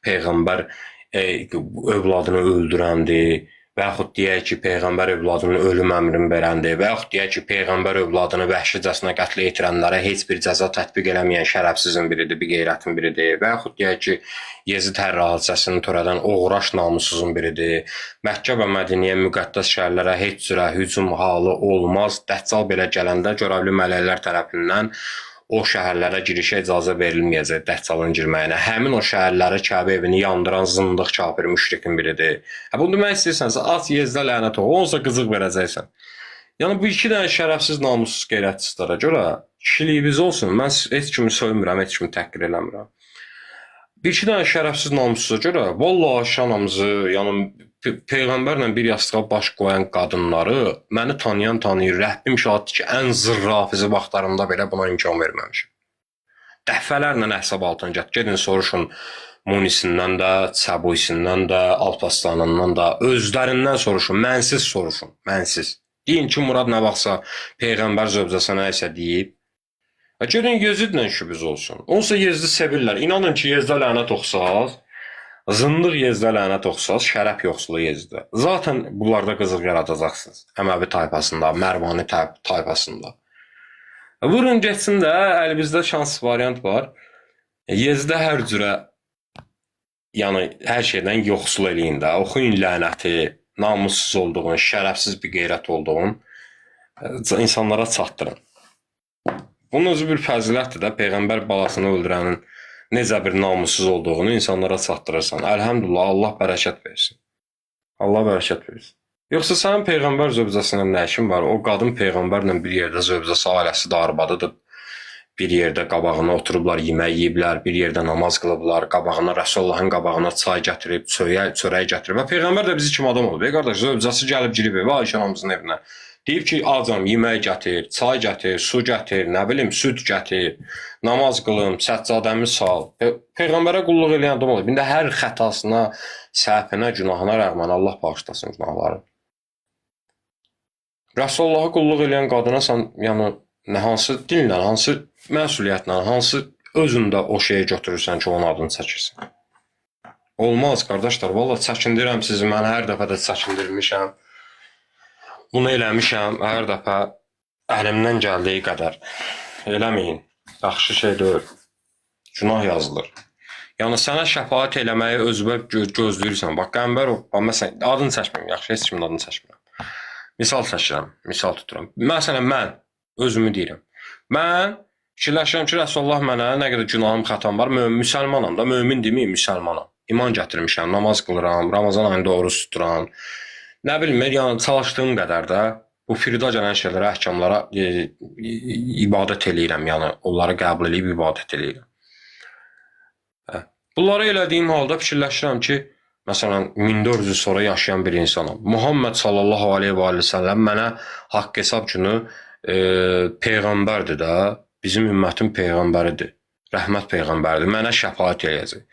Peyğəmbər övladını öldürəndir. Və yaxud deyək ki, Peyğəmbər övladının ölüm əmrini verəndir. Və yaxud deyək ki, Peyğəmbər övladını vəhşicəsinə qətlə yetirənlərə heç bir cəza tətbiq eləməyən şərəfsizin biridir, bir qeyrətin biridir. Və yaxud deyək ki, Yezid hər hadisəsini törədən oğraş namussuzun biridir. Məkkə və Mədiniyə müqəddəs şəhərlərə heç cürə hücum halı olmaz. Dəccal belə gələndə görevli mələklər tərəfindən o şəhərlərə girişə icazə verilməyəcək Dəccalın girməyinə. Həmin o şəhərləri, Kəbə evini yandıran zındıq kafir müşrikin biridir. Bunu demək istəyirsənsə, at Yezdə lənət ol, onsa qızıq verəcəksən. Yəni bu iki dənə şərəfsiz, namussuz qeyrətçilərə görə kişiliyiniz olsun. Mən heç kimi söymürəm, heç kimi təhqir eləmirəm. Bir iki dənə şərəfsiz, namussuza görə vallahi Ayşə anamızı, yəni Peyğəmbərlə bir yastığa baş qoyan qadınları məni tanıyan tanıyır. Rəbbim şahiddir ki, ən zırrafizi vaxtlarımda belə buna imkan verməmişim. Dəfələrlə hesab altına gedin soruşun Munisindən də, Çəbuyisindən də, Alparslanından da, özlərindən soruşun, mənsiz soruşun, mənsiz. Deyin ki, Murad nə vaxtsa Peyğəmbər zövcəsinə isə deyib. Gedin Yezidlə işiniz olsun. Onsa Yezidi sevirlər. İnanın ki, Yezdə lənət oxusaz, zındıq Yezdə lənət oxusaz, şərəf yoxsulu Yezdə. Zaten bunlarda qızıq yaradacaqsınız. Əməvi tayfasında, Mərvani tayfasında. Vurun geçsin də, əlimizdə şans variant var. Yezdə hər cürə, yəni hər şeydən yoxsul eləyin də. Oxuyun lənəti, namussuz olduğun, şərəfsiz bir qeyrət olduğun insanlara çatdırın. Bunun özü bir fəzilətdir də, Peyğəmbər balasını öldürənin necə bir namussuz olduğunu insanlara çatdırırsan. Əlhəmdülillah, Allah bərəkət versin. Allah bərəkət versin. Yoxsa sənin Peyğəmbər zövcəsindən nə işin var? O qadın Peyğəmbərlə bir yerdə zövcəsi, ailəsi də arvadıdır. Bir yerdə qabağına oturublar, yemək yeyiblər, bir yerdə namaz qılıblar, qabağına Rəsulullahın qabağına çay gətirib, çörək gətirib. Və Peyğəmbər də bizi kimi adam olub. Qardaş, zövcəsi gəlib girib evə, Ayşə anamızın evinə. Deyib ki, acam, yemək gətir, çay gətir, su gətir, nə bilim, süd gətir, namaz qılım, səccadəmi sal. Peyğəmbərə qulluq eləyən adam olur. Bir də hər xətasına, səhvinə, günahına rəğmən Allah bağışlasın günahları. Rəsulullah'a qulluq eləyən qadına sən, yəni, hansı dinlə, hansı məsuliyyətlə, hansı özündə o şeyi götürürsən ki, onun adını çəkirsən. Olmaz, qardaşlar, valla çəkindirəm sizi, mən hər dəfə də çəkindirmişəm. Bunu eləmişəm, hər dəfə əlimdən gəldiyi qədər. Eləməyin, yaxşı şey deyil. Günah yazılır. Yəni, sənə şəfaət eləməyi özünə gözləyirsən. Bax, Qəmbərov, məsələn, adını çəkməyim, yaxşı, heç kimin adını çəkmirəm. Misal çəkirəm, misal tuturam. Məsələn, mən özümü deyirəm. Mən fikirləşirəm ki, Rəsulullah mənə nə qədər günahım, xətam var, müsəlmanam da, mömin deməyim, müsəlmanam. İman gətirmişəm, namaz qılıram, Ramazan ayında oruç tuturam. Nə bilim, yəni çalışdığım qədər də bu firda gələn şeylərə, əhkamlara ibadət eləyirəm, yəni onları qəbul edib ibadət eləyirəm. Bunları elədiyim halda fikirləşirəm ki, məsələn 1400 il sonra yaşayan bir insanam. Muhammed sallallahu aleyhi və səlləm mənə haqq hesab günü peyğəmbərdir də, bizim ümmətin peyğəmbəridir. Rəhmət peyğəmbərdir. Mənə şəfaət eləyəcək.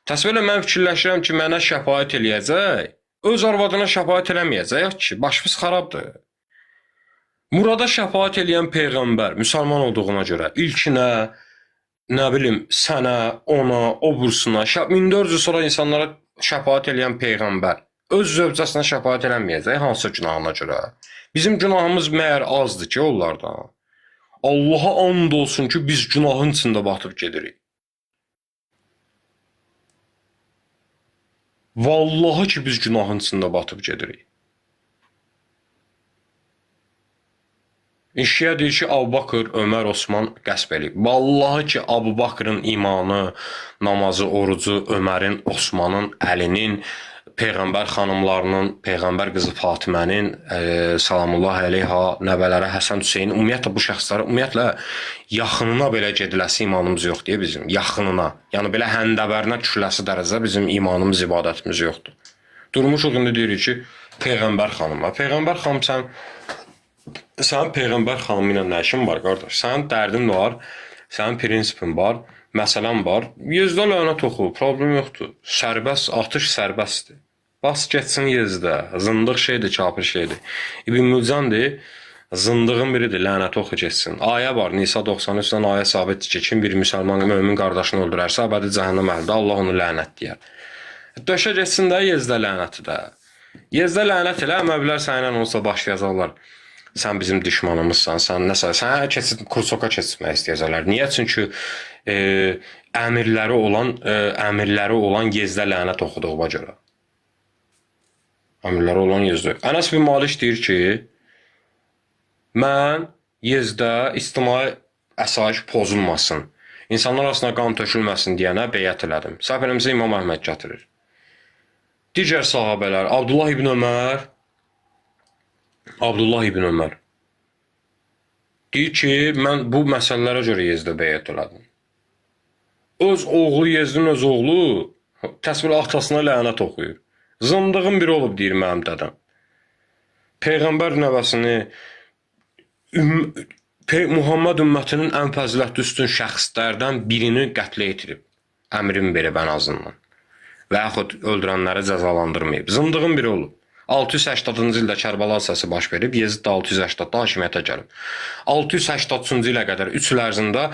Təsəvvür elə mən fikirləşirəm ki, mənə şəfaət eləyəcək. Öz arvadına şəfaət eləməyəcək ki, başımız xarabdır. Murada şəfaət eləyən peyğəmbər müsəlman olduğuna görə ilkinə, nə bilim, sənə, ona, o bursuna, 1400 il sonra insanlara şəfaət eləyən peyğəmbər öz zövcəsinə şəfaət eləməyəcək hansı günahına görə. Bizim günahımız məyər azdır ki onlardan. Allaha and olsun ki biz günahın içində batıb gedirik. Vallahi ki biz günahın içində batıb gedirik. İşyə deyir ki, Abu Bakır, Ömər, Osman qəsb eləyib. Vallahi ki, Abu Bakırın imanı, namazı, orucu, Ömərin, Osmanın, Əlinin, Peyğəmbər xanımlarının, Peyğəmbər qızı Fatimənin, salamullah əleyha, nəvələrə, Həsən, Hüseyin, ümumiyyətlə bu şəxslərə, ümumiyyətlə yaxınına belə gediləsi imanımız yoxdur deyə bizim, yaxınına. Yəni belə həndəvərinə düşüləsi dərəcədə bizim imanımız, ibadətimiz yoxdur. Durmuşuq indi deyirik ki, Peyğəmbər xanıma. Peyğəmbər xanım sənin Peyğəmbər xanımı ilə nə işin var, qardaş? Sənin dərdin var, sənin prinsipin var, məsələn var. Yezdə lənət oxu, problem yoxdur. Sərbəst, atış sərbəstdir. Bas getsin Yezdə. Zındıq şeydir, kafir şeydir. İbn Mülcandir, zındığın biridir, lənət oxu getsin. Ayə var, Nisa 93-dən ayə sabitdir ki, kim bir müsəlman, mömin qardaşını öldürərsə, əbədi cəhənnəm əhlidir, Allah onu lənət deyər. Döşə getsin də Yezdə lənəti də. Yezdə lənət elə, əməvlər sənlə olsa başlayacaqlar. Sən bizim düşmanımızsan, sən nəsə, sən kursoka keçmək istəyəcəklər. Niyə? Çünki əmirləri olan Yezdə lənət oxuduğuma görə. Əmirləri olan Yezdə. Ənəs bin Malik deyir ki, mən Yezdə ictimai əsayiş pozulmasın, insanlar arasında qan tökülməsin deyənə beyət elədim. Səhv eləmirəmsə İmam Əhməd gətirir. Digər sahabələr, Abdullah ibn Ömər deyir ki, mən bu məsələlərə görə Yezdə beyət elədim. Öz oğlu, Yezdin öz oğlu təsvir atasına lənət oxuyur. Zındığın biri olub deyir mənim dədəm. Peyğəmbər nəvəsini, Muhammed ümmətinin ən fəzilətli üstün şəxslərdən birini qətlə yetirib. Əmrin verib ən azından. Və yaxud öldürənləri cəzalandırmayıb. Zındığın biri olub. 680-cı ildə Kərbala hadisəsi baş verib, Yezid də 680-da hakimiyyətə gəlib. 680-cı ilə qədər 3 il ərzində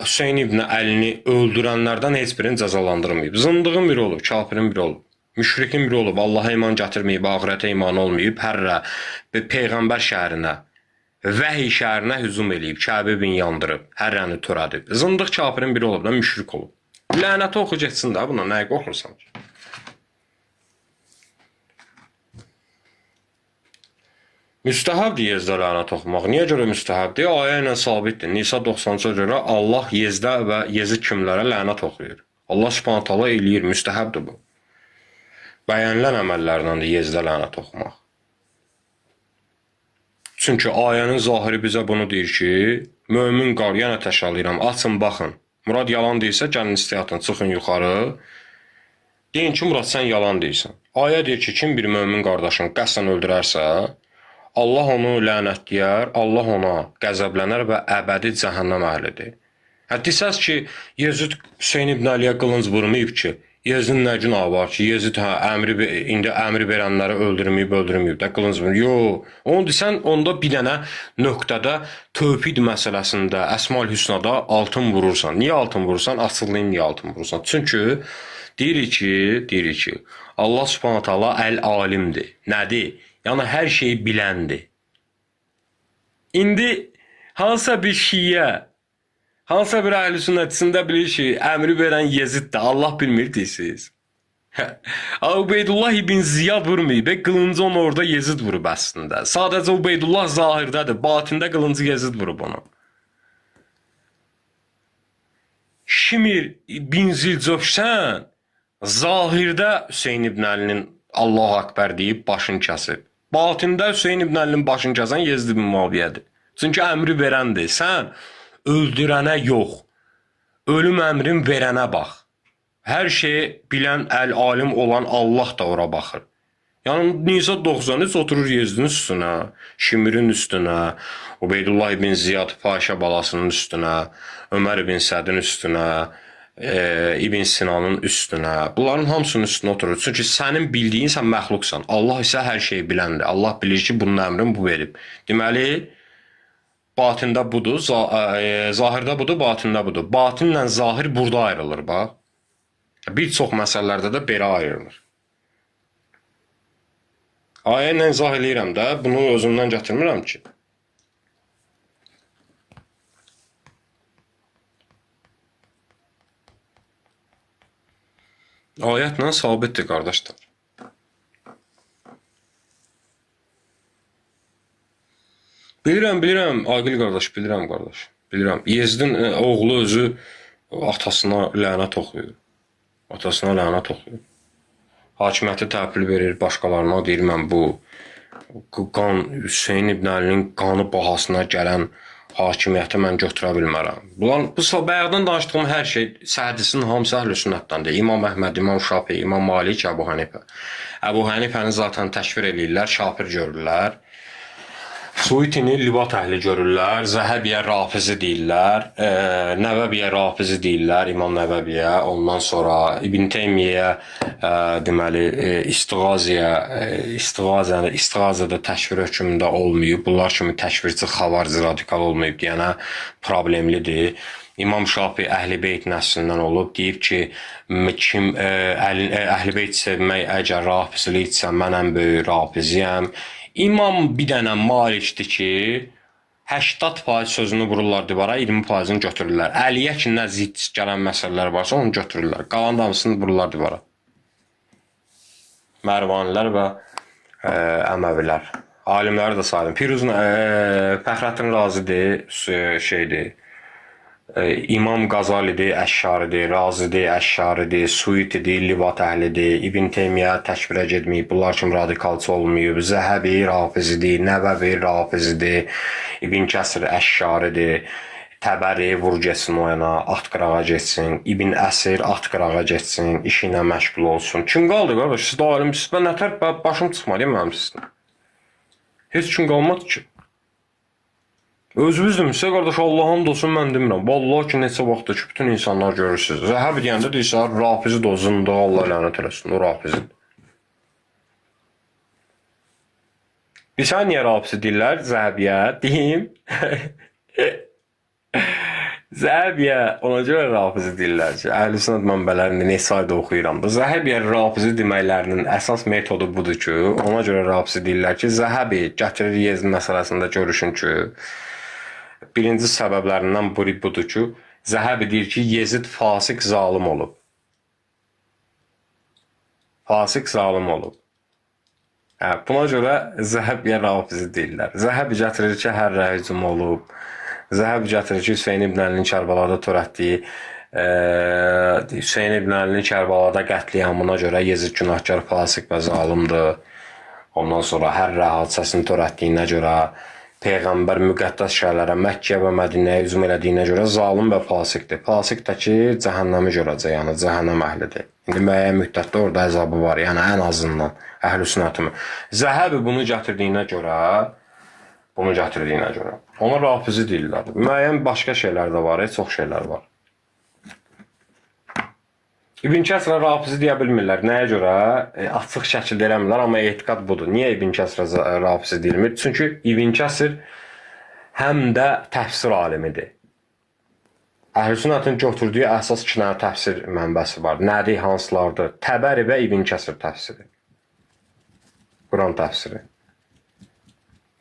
Hüseyin ibn Əlini öldürənlərdən heç birini cəzalandırmayıb. Zındığın biri olub, kafirin biri olub, müşrikin biri olub, Allaha iman gətirməyib, axirətə iman olmayıb, hərrə Peyğəmbər şəhərinə, Vəhiy şəhərinə hücum eləyib, Kəbə bin yandırıb, hərrəni törədib. Zındıq kafirin biri olub da, müşrik olub. Lənəti oxu getsin də, buna nəyə qorxursan ki? Müstəhəbdir Yezdə lənət oxumaq. Niyə görə müstəhəbdir? Ayə ilə sabitdir. Nisa 90-a görə Allah Yezdə və Yezid kimlərə lənət oxuyur. Allah Subhanahu taala eləyir, müstəhəbdir bu. Bəyənilən əməllərdəndir Yezdə lənət oxumaq. Çünki ayənin zahiri bizə bunu deyir ki, mömin qar, yenə təşəkkürləyirəm, açın, baxın. Murad yalan deyirsə, gəlin istiyatın, çıxın yuxarı. Deyin ki, Murad sən yalan deyirsən. Ayə deyir ki, kim bir mömin qardaşını qəsdən öldürərsə, Allah onu lənətləyər, Allah ona qəzəblənər və əbədi cəhənnəm əhlidir. Desəz ki, Yezid Hüseyin ibn Əliyə qılınc vurmayıb ki, Yezidin nə günahı var ki, Yezid indi əmri verənləri öldürməyib də qılınc vurmayıb. Yox, onu desən, onda bir dənə nöqtədə tövhid məsələsində, Əsma-ül Hüsnada altın vurursan. Niyə altın vurursan? Asıllayın niyə altın vurursan? Çünki deyirik ki, Allah Subhanahu taala əl-alimdir. Nədir? Yəni hər şeyi biləndir. İndi hansısa bir şiə, hansısa bir əhl-i sünnətisində bilir ki, əmri verən Yeziddir, Allah bilmir deyirsiniz. Ubeydullah ibn Ziyad vurmayıb, qılıncı onu orada Yezid vurub əslində. Sadəcə Ubeydullah zahirdədir, batində qılıncı Yezid vurub onu. Şimir bin Zilcöfşən zahirdə Hüseyin ibn Əlinin Allahu Akbar deyib başını kəsib. Batində Hüseyin ibn Əlinin başını kəsən Yezid ibn Muaviyyədir. Çünki əmri verəndir. Sən öldürənə yox, ölüm əmrin verənə bax. Hər şeyi bilən, əl-alim olan Allah da ora baxır. Yəni Nisa 93 oturur Yezdin üstünə, Şimrin üstünə, Ubeydullah ibn Ziyad Paşa balasının üstünə, Ömər ibn Sədin üstünə, İbn Sinanın üstünə. Bunların hamısının üstünə oturur. Çünki sənin bildiyin sən məxluqsan. Allah isə hər şeyi biləndir. Allah bilir ki, bunun əmrini bu verib. Deməli, batində budur, zahirdə budur, batində budur. Batinlə zahir burada ayrılır, bax. Bir çox məsələlərdə də belə ayrılır. Ayə ilə izah eləyirəm də, bunu özümdən gətirmirəm ki. Ayətlə sabitdir, qardaşlar. Bilirəm, Aqil qardaş, bilirəm qardaş. Bilirəm. Yezdin oğlu özü atasına lənət oxuyur. Atasına lənət oxuyur. Hakimiyyəti təhvil verir başqalarına, deyir mən bu qan Hüseyn ibn Əlinin qanı bahasına gələn hakimiyyəti mən götürə bilmərəm. Bu bayaqdan danışdığım hər şey hədisin hamısı Əhlüsünnətdəndir. İmam Əhməd, İmam Şafi, İmam Malik, Əbu Hənifə. Əbu Hənifəni zaten təşvir eləyirlər, şafir görürlər. Suitini libat əhli görürlər, Zəhəbiyə rafizi deyirlər, Nəvəbiyə rafizi deyirlər, İmam Nəvəbiyə, ondan sonra İbn Teymiyyə deməli istiğazədə təşvir hökmündə olmayıb, bunlar kimi təşvirçi xavarici radikal olmayıb deyənə problemlidir. İmam Şafi Əhl-i Beyt nəslindən olub, deyib ki, kim Əhl-i Beyt sevmək əgər rafizlikdirsə, mən ən böyük rafiziyəm. İmam bir dənə Malikdir ki, 80% sözünü vururlar divara, 20%-ni götürürlər. Əliyə ki, nə zidd gələn məsələlər varsa, onu götürürlər. Qalan hamısını vururlar divara. Mərvanilər və Əməvilər. Alimləri də saydım. Piruzun Fəxrəddin Razidir, şeydir. İmam Qazalidir, Əşşaridir, Razidir, Əşşaridir, Suitidir, Livat əhlidir, İbn Teymiyyə təkbirə getməyib, bunlar kimi radikalçı olmayıb, Zəhəbi rafizidir, Nəvəvi rafizidir, İbn Kəsir Əşşaridir, Təbəri vur getsin o yana, at qırağa getsin, İbn Əsir at qırağa getsin, işi ilə məşğul olsun. Kim qaldı qardaş? Siz də alimsiniz, mən nətər başım çıxmadı mənim sizdən. Heç kim qalmadı ki. Özünüz demişsə, qardaş, Allah'ın olsun mən demirəm. Vallahi ki, neçə vaxtdır ki, bütün insanlar görürsünüz. Zəhəb deyəndə deyirsə, rafizi dozunda, Allah lənət eləsin, o rafizidir. Bilsən niyə rafizi deyirlər? Zəhəbiyə, deyim. Zəhəbiyə, ona görə rafizi deyirlər ki, Əhl-i-Sünnət mənbələrində Nesayda oxuyuram. Zəhəbiyə rafizi deməklərinin əsas metodu budur ki, ona görə rafizi deyirlər ki, Zəhəbi gətirir Yezd məsələsində görüşün ki, birinci səbəblərindən biri budur ki, Zəhəbi deyir ki, Yezid fasik zalim olub. Fasik zalim olub. Buna görə Zəhəbiyə rafizi deyirlər. Zəhəbi gətirir ki, hər rəhicim olub. Zəhəbi gətirir ki, Hüseyn ibn Əlinin Kərbalada törətdiyi Hüseyn ibn Əlinin Kərbalada qətliyamına görə Yezid günahkar, fasik və zalimdir. Ondan sonra hər hadisəsini törətdiyinə görə Peyğəmbər müqəddəs şəhərlərə, Məkkəyə və Mədinəyə hücum elədiyinə görə zalim və fasikdir. Fasik də ki, cəhənnəmi görəcək, yəni cəhənnəm əhlidir. İndi müəyyən müddətdə orada əzabı var, yəni ən azından Əhl-i-Sünnətin. Zəhəbi bunu gətirdiyinə görə, ona rafizi deyirlər. Müəyyən başqa şeylər də var, çox şeylər var. İbn Kəsirə rafizi deyə bilmirlər. Nəyə görə? Açıq şəkildə eləmirlər, amma etiqad budur. Niyə İbn Kəsirə rafizi deyilmir? Çünki İbn Kəsir həm də təfsir alimidir. Əhl-i-Sünnətin götürdüyü əsas 2 dənə təfsir mənbəsi var. Nədir, hansılardır? Təbəri və İbn Kəsir təfsiri. Quran təfsiri.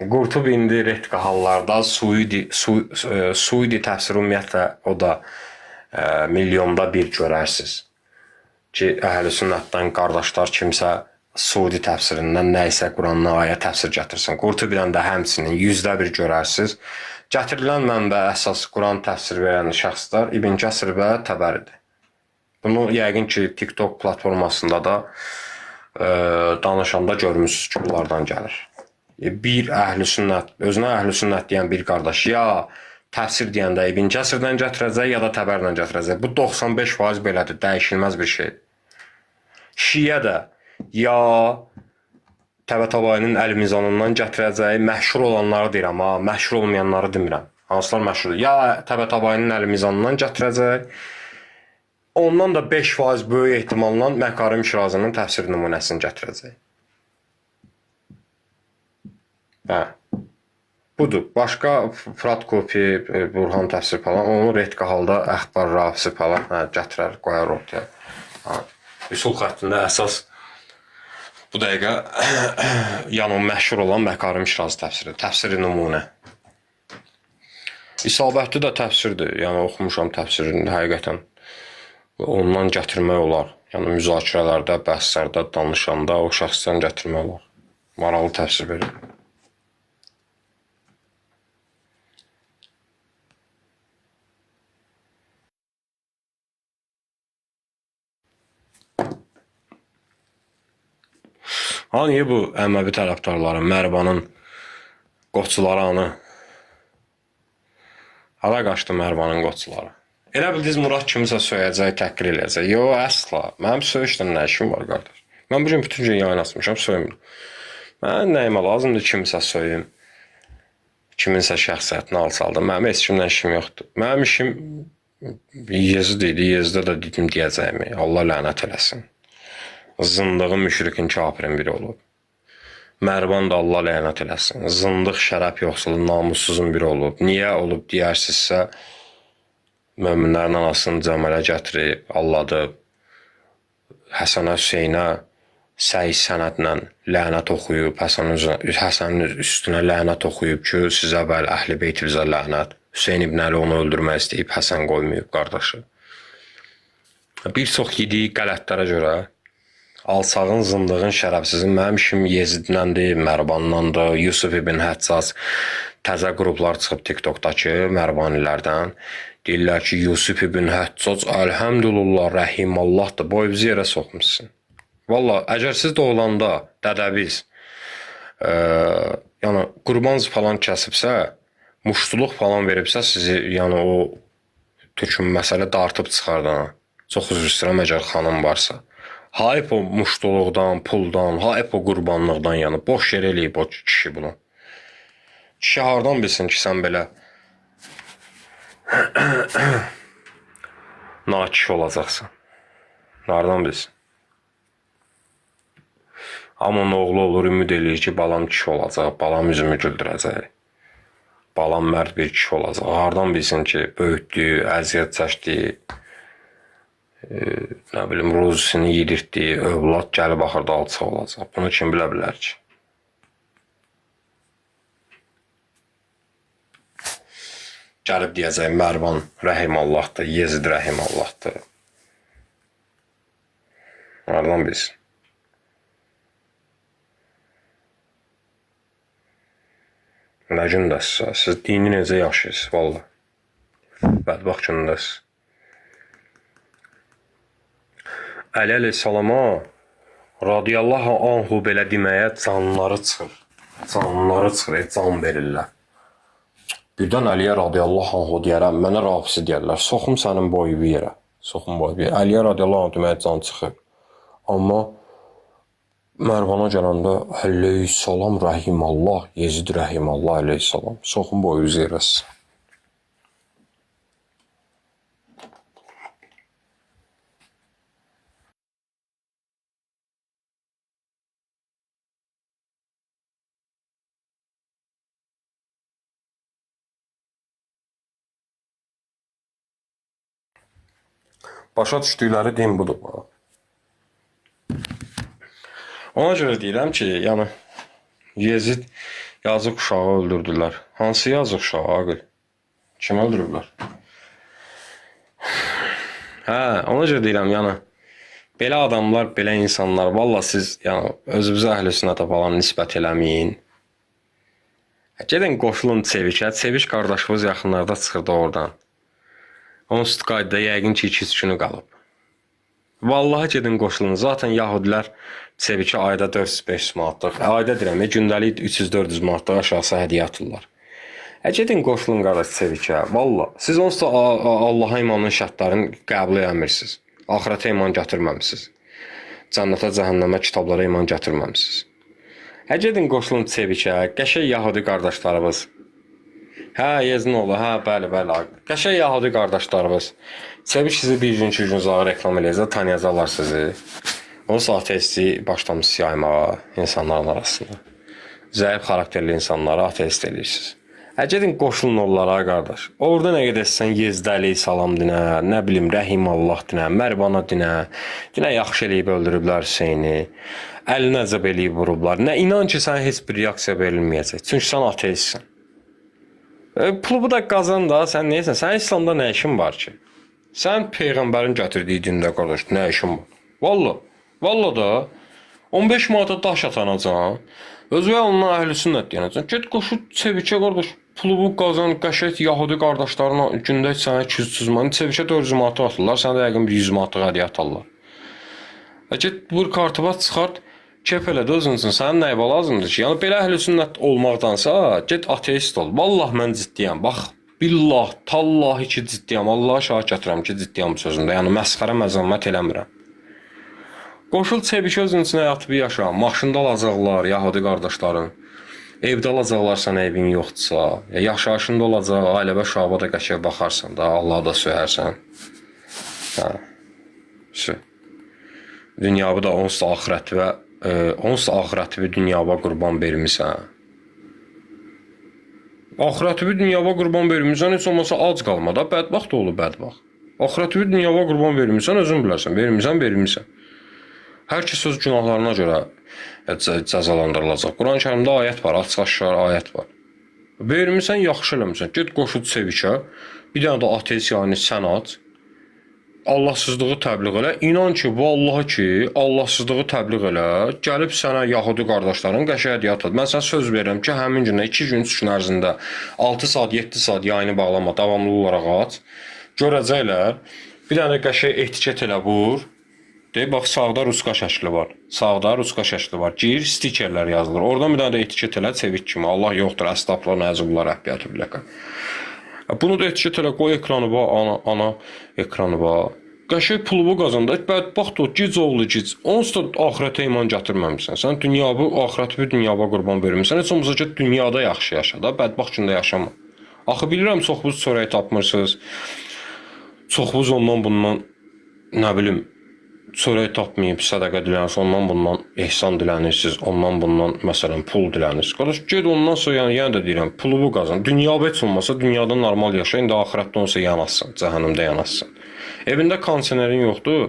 Qurtub indi retqi hallarda Suudi təfsiri ümumiyyətlə o da milyonda bir görərsiniz. Ki, Əhl-i-Sünnətdən qardaşlar kimsə Suudi təfsirindən nəyisə Qurandan ayə təfsir gətirsin. Qurtubidən də həmçinin 100% görərsiniz. Gətirilən mənbə əsas Quran təfsir verən şəxslər İbn Kəsir və Təbəridir. Bunu yəqin ki, TikTok platformasında da danışanda görmüşsünüz ki, bunlardan gəlir. Bir Əhl-i-Sünnət, özünə Əhl-i-Sünnət deyən bir qardaş, ya təfsir deyəndə İbn Kəsirdən gətirəcək ya da Təbərdən gətirəcək. Bu 95% belədir, dəyişilməz bir şeydir. Şiə də ya Təbətəbayinin Əl-Mizanından gətirəcək, məşhur olanları deyirəm, ha, məşhur olmayanları demirəm. Hansılar məşhurdur? Ya Təbətəbayinin Əl-Mizanından gətirəcək, ondan da 5% böyük ehtimalla Məkarim Şirazinin təfsir nümunəsini gətirəcək. Hə. Budur. Başqa Fırat Kopi, Burhan təfsir falan, onu redqa halda Əxbar Rafisi falan gətirər, qoyar ortaya. Üsul xəttində əsas bu dəqiqə yəni məşhur olan Məkarim Şiraz təfsiri, təfsiri nümunə. İsabətli də təfsirdir. Yəni oxumuşam təfsirini həqiqətən. Ondan gətirmək olar. Yəni müzakirələrdə, bəhslərdə, danışanda o şəxsdən gətirmək olar. Maraqlı təfsir verir. Niyə bu Əməvi tərəfdarları, Mərvanın qoçuları anı? Hara qaçdı Mərvanın qoçuları? Elə bildiniz Murad kimisə söyəcək, təhqir eləyəcək. Yox, əsla. Mənim söyüşdən nə işim var, qardaş? Mən bugün bütün gün yayın açmışam, söymürüm. Mən nəyimə lazımdır kimisə söyüm. Kiminsə şəxsiyyətini alçaldım. Mənim heç kimdən işim yoxdur. Mənim işim Yezid idi. Yeziddə də dedim deyəcəyimi. Allah lənət eləsin. Zındığın, müşrikin, kafirin biri olub. Mərvan da Allah lənət eləsin. Zındıq, şərəf yoxsulu, namussuzun biri olub. Niyə olub deyərsinizsə, möminlərin anasını cəmələ gətirib, Allah'dır, Həsənə Hüseynə səy sənədlə lənət oxuyub, Həsənin üstünə lənət oxuyub ki, sizə bəli, əhl-i beyti bizə lənət. Hüseyn ibn Əli onu öldürmək istəyib, Həsən qoymayıb qardaşı. Bir çox yediyi qələtlərə görə alçağın, zındığın, şərəfsizin mənim işim Yezidləndir, Mərvandandır, Yusuf ibn Həccaz təzə qruplar çıxıb TikTokdakı Mərvanilərdən. Deyirlər ki, Yusuf ibn Həccaz əlhəmdülillah, rəhimallahdır, boy bizi yerə soxmuşsun. Valla, əgər siz də olanda dədəviz yəni qurbanız falan kəsibsə, muştuluq falan veribsə, sizi yəni o türkün məsələ dartıb çıxardan. Çox üzr istəyirəm, əgər xanım varsa. Hayp o muştuluqdan, puldan, hayp o qurbanlıqdan, yəni boş yer eləyib o kişi bunu. Kişi hardan bilsin ki, sən belə nakişi olacaqsan? Hardan bilsin? Amma onun oğlu olur, ümid eləyir ki, balam kişi olacaq, balam üzümü güldürəcək. Balam mərd bir kişi olacaq. Hardan bilsin ki, böyütdüyü, əziyyət çəkdiyi, nə bilim, ruzisini yedirtdiyi övlad gəlib axırda alçaq olacaq. Bunu kim bilə bilər ki? Gəlib deyəcək, Mərvan rəhimallahdır, Yezid rəhimallahdır. Hardan bilsin? Nə gündəsiz? Siz dini necə yaşayırsınız, valla? Bədbaxt gündəsiz. Əli əleyhissalama radiyallahu anhu belə deməyə canları çıxır. Canları çıxır, can verirlər. Birdən Əliyə radiyallahu anhu deyərəm, mənə rafisi deyərlər. Soxum sənin boyu bir yerə. Soxum boyu bir yerə. Əliyə radiyallahu anhu deməyə can çıxır. Amma Mərvana gələndə əleyhissalam rəhimallah, Yezid rəhimallah əleyhissalam. Soxum boyu bir yerəsin. Başa düşdükləri din budur. Ona görə deyirəm ki, yəni Yezid yazıq uşağı öldürdülər. Hansı yazıq uşağı, Aqil? Kim öldürüblər? Hə, ona görə deyirəm, yəni belə adamlar, belə insanlar, valla siz yəni özünüzə əhl-i sünnətə falan nisbət eləməyin. Gedin qoşulun Çevikə. Çevik qardaşımız yaxınlarda çıxırdı oradan. Onsuz qaydada yəqin ki 2-3 günü qalıb. Vallahi gedin qoşulun. Zaten yahudilər Çevikə ayda 400-500 manatlıq. Ayda deyirəm, gündəlik 300-400 manatlıq aşağısı hədiyyə atırlar. Gedin qoşulun qardaş Çevikə. Valla siz onsuz da Allaha imanın şərtlərini qəbul etmirsiniz. Axirətə iman gətirməmisiniz. Cənnətə, cəhənnəmə, kitablara iman gətirməmisiniz. Gedin qoşulun Çevikə. Qəşəng Yahudi qardaşlarımız. Hə, Yeznolu, hə, bəli. Qəşəng Yahudi qardaşlarımız. Çevik sizi bir gün, 2 gün uzağa reklam eləyəcək, tanıyacaqlar sizi. O saat ateistliyi başlamışsınız yaymağa insanların arasında. Zəif xarakterli insanları ateist eləyirsiniz. Gedin qoşulun onlara qardaş. Orada nə gedəsən Yezdəli salam dinə, nə bilim Rəhim Allah dinə, Mərvana dinə. Dinə yaxşı eləyib öldürüblər Hüseyni. Əlinə əzəb eləyib vurublar. Nə inan ki, sənə heç bir reaksiya verilməyəcək. Çünki sən ateistsən. Pulu da qazan da, sən neysən? Sənin İslamda nə işin var ki? Sən Peyğəmbərin gətirdiyi dində qardaş, nə işin var? Valla da 15 manata daş atanacan, özü ondan əhl-i sünnət deyənəcən. Get qoşu Çevikə qardaş, pulu qazan, qəşət Yahudi qardaşlarına gündə sənə 200 manat, Çevikə 400 manat atırlar, sənə də yəqin bir 100 manatlıq hədiyyə atarlar. Get bu kartıva çıxart, kef elə də özün üçün, sənin nəyə lazımdır ki? Yəni belə əhl-i sünnət olmaqdansa, get ateist ol. Vallah mən ciddiyəm, bax. Billah, tallahi ki ciddiyəm. Allaha şahid gətirəm ki ciddiyəm bu sözümdə. Yəni məsxərə məzəmmət eləmirəm. Qoşul Çevikə özün üçün həyatını yaşa. Maşında alacaqlar Yahudi qardaşların. Evdə alacaqlar sənə evin yoxdursa. Yaşayışında olacaq, ailə və şahaba da qəşəng baxarsan da, Allaha da söyərsən. Hə. Dünyavı da onsuz da axirəti və dünyava qurban vermisən. Axirəti dünyava qurban vermirsən, heç olmasa ac qalma da, bədbaxt olur, bədbaxt. Axirəti dünyava qurban vermirsən, özün bilərsən, vermirsən. Hər kəs öz günahlarına görə cəzalandırılacaq. Quran-Kərimdə ayət var, açıq-aşkar ayət var. Vermirsən, yaxşı eləmirsən. Get qoşul Çevikə, bir dənə də ateist yəni sən aç. Allahsızlığı təbliğ elə. İnan ki, vallahi ki, Allahsızlığı təbliğ elə. Gəlib sənə Yahudi qardaşların qəşəng hədiyyə atar. Mən sənə söz verirəm ki, həmin gündə 2 gün, 3 gün ərzində 6 saat, 7 saat yayını bağlama, davamlı olaraq aç. Görəcəklər. Bir dənə qəşəng etiket elə vur. Deyib, bax, sağda ruska şəkli var. Gir, stikerlər yazılır. Oradan bir dənə də etiket elə, Çevik kimi. Allah yoxdur, əstəğfurullah, nəzibullah, rəhbiyyatı biləqə. Bunu da etiket elə, qoy ekranı var, ana ekranı var. Qəşəng pulumu qazanda, bədbaxt o, gic oğlu gic. Onsuz da axirətə iman gətirməmişsən. Sən dünyavı, axirəti bir dünyava qurban vermirsən. Heç olmasa ki, dünyada yaxşı yaşa da, bədbaxt gündə yaşama. Axı bilirəm, çoxbuz çörək tapmırsınız. Çoxbuz ondan bundan, nə bilim, çörək tapmayıb, sədəqə dilənirsiz, ondan bundan ehsan dilənirsiniz, ondan bundan məsələn pul dilənirsiniz. Qardaş, ged ondan sonra yəni də deyirəm, pulumu qazan. Dünyada heç olmasa dünyada normal yaşa, indi axirətdə onsa yanasın, cəhənnəmdə yanasın. Evində kondisionerin yoxdur.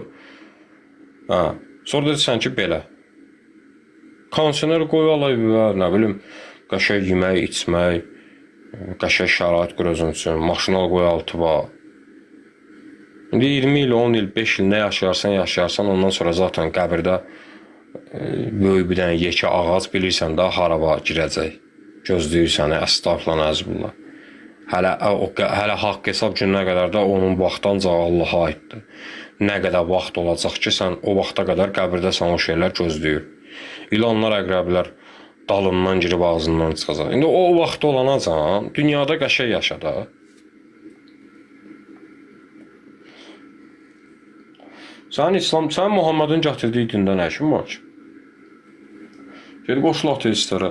Hə, sonra deyirsən ki, belə. Kondisioner qoy alayı, nə bilim, qəşəng yemək, içmək, qəşəng şərait qur özün üçün, maşına qoy altı var. İndi 20 il, 10 il, 5 il nə yaşayarsan, ondan sonra zaten qəbirdə böyük bir dənə yekə ağac bilirsən də haraba girəcək. Gözləyir səni, əstəğfurullah, nəzibullah. Hələ haqq hesab gününə qədər də onun vaxtanca Allaha aiddir. Nə qədər vaxt olacaq ki, sən o vaxta qədər qəbirdə sən o şeylər gözləyir. İlanlar, əqrəblər dalından girib ağzından çıxacaq. İndi o vaxt olanacan, dünyada qəşəng yaşa da. Sən Muhammedin gətirdiyi dində nə işin var ki? Geri qoşul ateistlərə.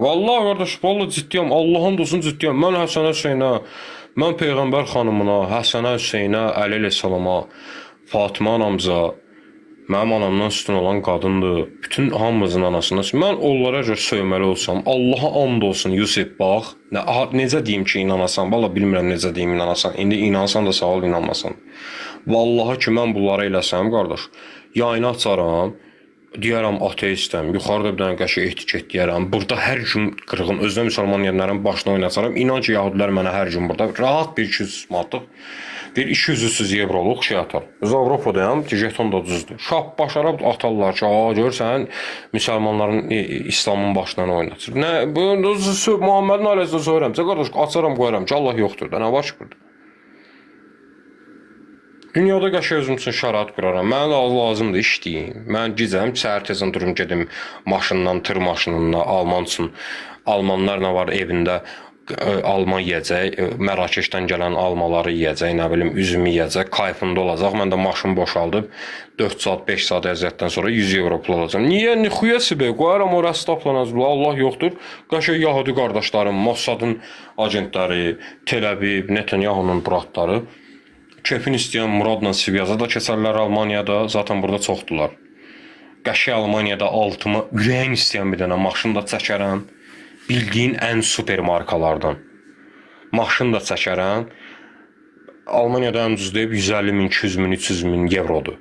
Vallahi qardaş, vallahi ciddiyəm, Allahın dostu ciddiyəm. Mən Həsənə Hüseynə, mən Peyğəmbər xanımına, Həsənə Hüseynə, Əli əleyhissalama, Fatıma anamıza, mənim anamdan üstün olan qadındır. Bütün hamımızın anasına. Mən onlara görə söyməli olsam, Allaha and olsun Yusuf, bax, necə deyim ki, inanasan, vallahi bilmirəm necə deyim inanasan. İndi inansan da sağ ol, inanmasan. Vallahi ki, mən bunları eləsəm, qardaş, yayını açaram, deyərəm ateistəm, yuxarıda bir dənə qəşəng etiket deyərəm, burada hər gün qırğın, özünə müsəlman yerlərin başına oynacaram, inan ki, yahudilər mənə hər gün burada rahat bir 200 manatlıq, bir 200-300 evroluq şey atar. Biz Avropadayam, jeton da düzdür. Şap başarab atarlar ki, görsən, müsəlmanların İslamın başlarına oynatır. Nə, bu Muhammedin ailəsində söylərəmsə, qardaş, açaram, qoyaram ki, Allah yoxdur da, nə var ki burada? Dünyada qəşəng özüm üçün şərait quraram. Mənə lazımdır işləyim. Mən gecəm, səhər tezən durum gedim maşından, tır maşınından alman üçün almanlar nə var evində alma yeyəcək, Mərakeşdən gələn almaları yeyəcək, nə bilim, üzümü yeyəcək, kayfında olacaq. Mən də maşın boşaldıb 4 saat, 5 saat əziyyətdən sonra 100 euro pul alacağam. Niyə? Nixuya sibə? Qoyaram ora stoplanacaq. Allah yoxdur. Qəşəng Yahudi qardaşlarım, Mossadın agentləri, Tel Aviv, Netanyahu'nun bratları kefin istəyən Muradla Sivyaza da keçərlər Almaniyada. Zaten burada çoxdular. Qəşəng Almaniyada altıma ürəyin istəyən bir dənə maşın da çəkərəm. Bildiyin ən super markalardan. Maşın da çəkərəm. Almaniyada ən ucuz deyib 150 min, 200 min, 300 min evrodur.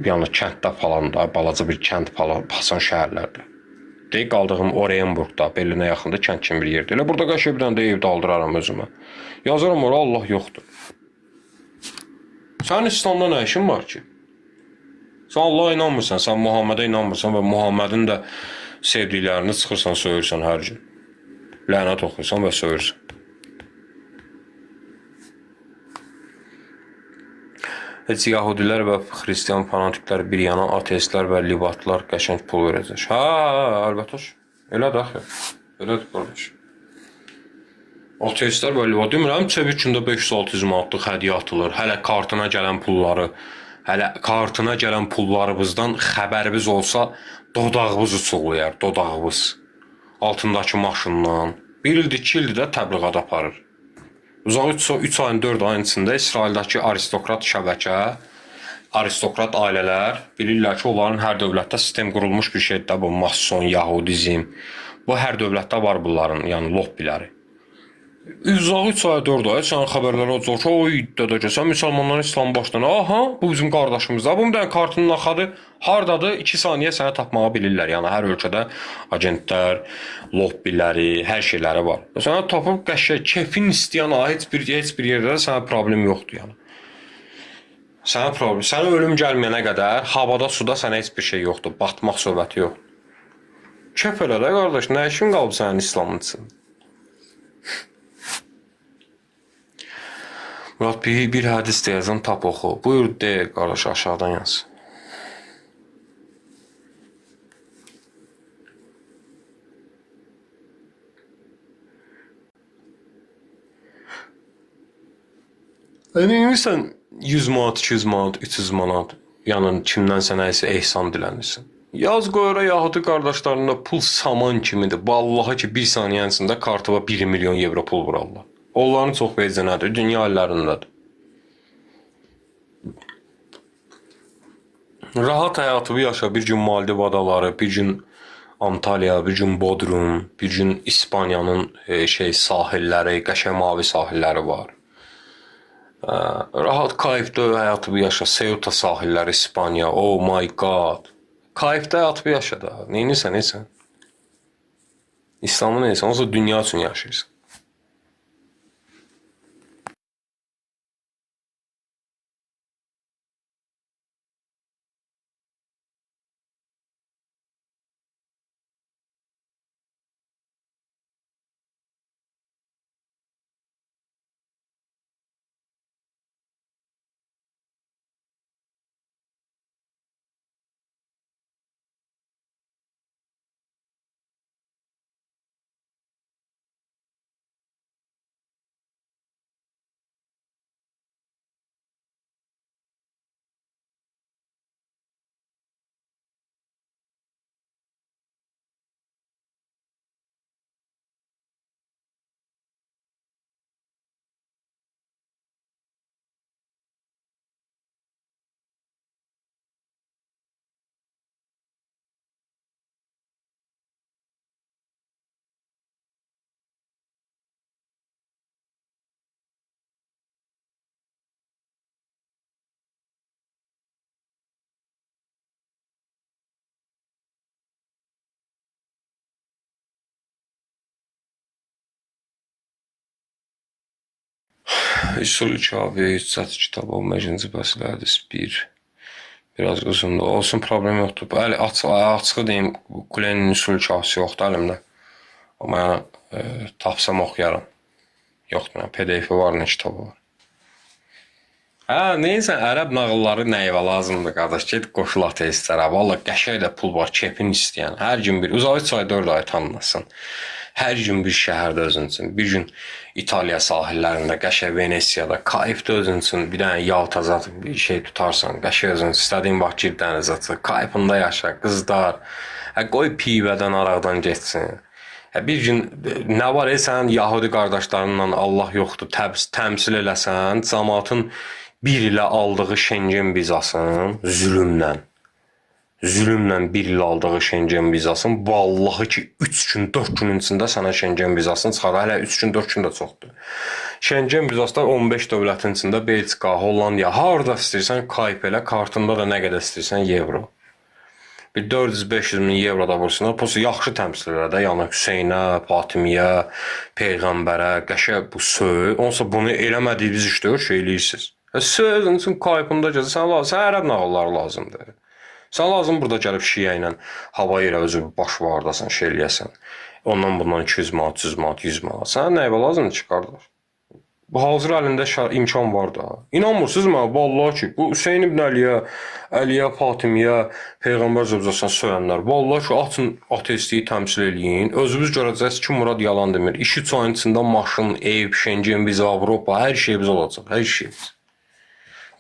Yəni kənddə falan da, balaca bir kənd falan, pasan şəhərlərdə. Deyək qaldığım Oranienburgda, Berlinə yaxında kənd kimi bir yerdə. Elə burada qəşəng bir dənə də evdə aldıraram özümə. Yazaram ora, Allah yoxdur. Sənin İslamda nə işin var ki? Sən Allah'a inanmırsan, sən Muhammedə inanmırsan və Muhammedin də sevdiklərini çıxırsan, söyürsən hər gün. Lənət oxuyursan və söyürsən. Heç Yahudilər və Xristiyan fanatiklər bir yana, ateistlər və libatlar qəşəng pul verəcək. Əlbəttə. Elədir axı. Elədir, qardaş. Ateistlər və libat demirəm, çevikində 500-600 manatlıq hədiyyə atılır. Hələ kartına gələn pullarımızdan xəbərimiz olsa, dodağımız uçuqlayar, dodağımız. Altındakı maşından. 1 ildir, 2 ildir də təbliğat aparır. Uzağı 3 ayın, 4 ayın içində İsraildəki aristokrat şəbəkə, aristokrat ailələr bilirlər ki, onların hər dövlətdə sistem qurulmuş bir şeydir. Bu mason, yahudizm. Bu hər dövlətdə var bunların, yəni lobbiləri. Uzağı 3 ay, 4 ay sən xəbərlərə olacaq ki, o iddiada ki, sən müsəlmanların İslamı başdan, aha, bu bizim qardaşımızdır. Bu bir dənə kartının axadı hardadır? 2 saniyə sənə tapmağı bilirlər. Yəni hər ölkədə agentlər, lobbiləri, hər şeyləri var. Sənə tapıb qəşəng kefin istəyən heç bir yerdə sənə problem yoxdur yəni. Sənə ölüm gəlməyənə qədər havada, suda sənə heç bir şey yoxdur. Batmaq söhbəti yox. Kef elə də qardaş, nə işin qalıb sənin İslamın üçün? Murad, bir hədis deyəcəm, tap oxu. Buyur, de, qardaş, aşağıdan yaz. Sən 100 manat, 200 manat, 300 manat, yəni kimdən sənə ehsan dilənirsən. Yaz qoy ora Yahudi qardaşlarında pul saman kimidir. Vallahi ki, bir saniyənin içində kartıma 1 milyon evro pul vurarlar. Onların çox vecə nədir? Dünya əllərindədir. Rahat həyatımı yaşa. Bir gün Maldiv adaları, bir gün Antalya, bir gün Bodrum, bir gün İspaniyanın sahilləri, qəşəng mavi sahilləri var. Rahat kayıfda həyatımı yaşa. Ceuta sahilləri, İspaniya. Oh my god. Kayıfda həyatımı yaşa da. Neysən? İslamı neysən? Olsa dünya üçün yaşayırsan. Üsul Kabe 108 kitabı 15-ci fəsil hədis 1. Biraz uzundur. Olsun, problem yoxdur. Bəli, açığı deyim, Kulenin Üsul Kabesi yoxdur əlimdə. Amma tapsam oxuyaram. Yoxdur, PDF-i var, nə kitabı var. Neysə, ərəb nağılları nəyivə lazımdır, qardaş. Ged qoşul ateistlərə. Valla qəşəng də pul var, kepin istəyən. Hər gün bir, uzağı 3 ay, 4 ay tanınasın. Hər gün bir şəhərdə özün üçün, bir gün İtaliya sahillərində, qəşəng Venesiyada, kayıfda özün üçün bir dənə Yaltaza bir şey tutarsan, qəşəng özün üçün istədiyin vaxt gir dənizə çıx, kayfında yaşa, qızlar. Qoy pivədən, araqdan getsin. Bir gün nə var sən Yahudi qardaşlarınla Allah yoxdur təmsil eləsən, cəmaatın bir ilə aldığı Şengen vizasını zülmlə bir il aldığı Şengen vizasını vallahi ki 3 gün 4 günün içində sənə Şengen vizasını çıxarır. Hələ 3 gün 4 gün də çoxdur. Şengen vizası da 15 dövlətin içində Belçika, Hollandiya, harda istəyirsən kayıp elə, kartında da nə qədər istəyirsən evro. Bir 400-500 min evro da vursunlar. Posu yaxşı təmsil edir də, yəni Hüseynə, Fatimiyə, Peyğəmbərə, qəşəng bu söz. Onsa bunu eləmədiyiniz işdə şey eləyirsiniz. Sözün üçün kayıpında gəzir, sən ərəb nağılları lazımdır. Sən lazım burada gəlib şiə ilə hava yerə özü baş vardasan, şey eləyəsən. Ondan bundan 200 manat, 100 manat, 100 manat. Sənə nə lazımdır çıxardılar. Bu hazır əlində imkan var da. İnanmırsınız mı? Vallahi ki, bu Hüseyn ibn Əliyə, Fatimiyə, Peyğəmbər zövcəsinə söyənlər. Vallahi ki, açın ateistliyi təmsil eləyin. Özünüz görəcəksiniz ki, Murad yalan demir. 2-3 ayın içində maşın, ev, Şengen, viza, Avropa, hər şeyimiz olacaq. Hər şeyimiz.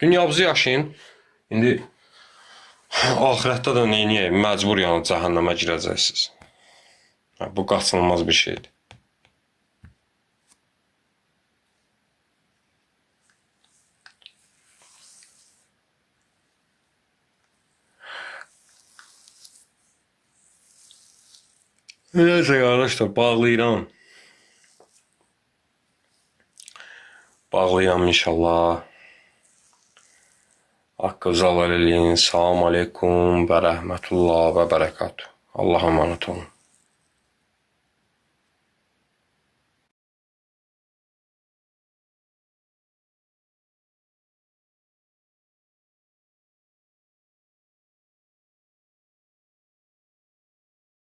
Dünyamızı yaşayın. İndi ahirətdə də neyniyək? Məcbur yəni cəhənnəmə girəcəksiniz. Bu qaçınılmaz bir şeydir. Neyse arkadaşlar bağlayıram. Bağlayıram inşallah. Hakkınızı helal eləyin. Selamun aleyküm və rəhmətullah və bərəkatuhu. Allah'a emanet olun.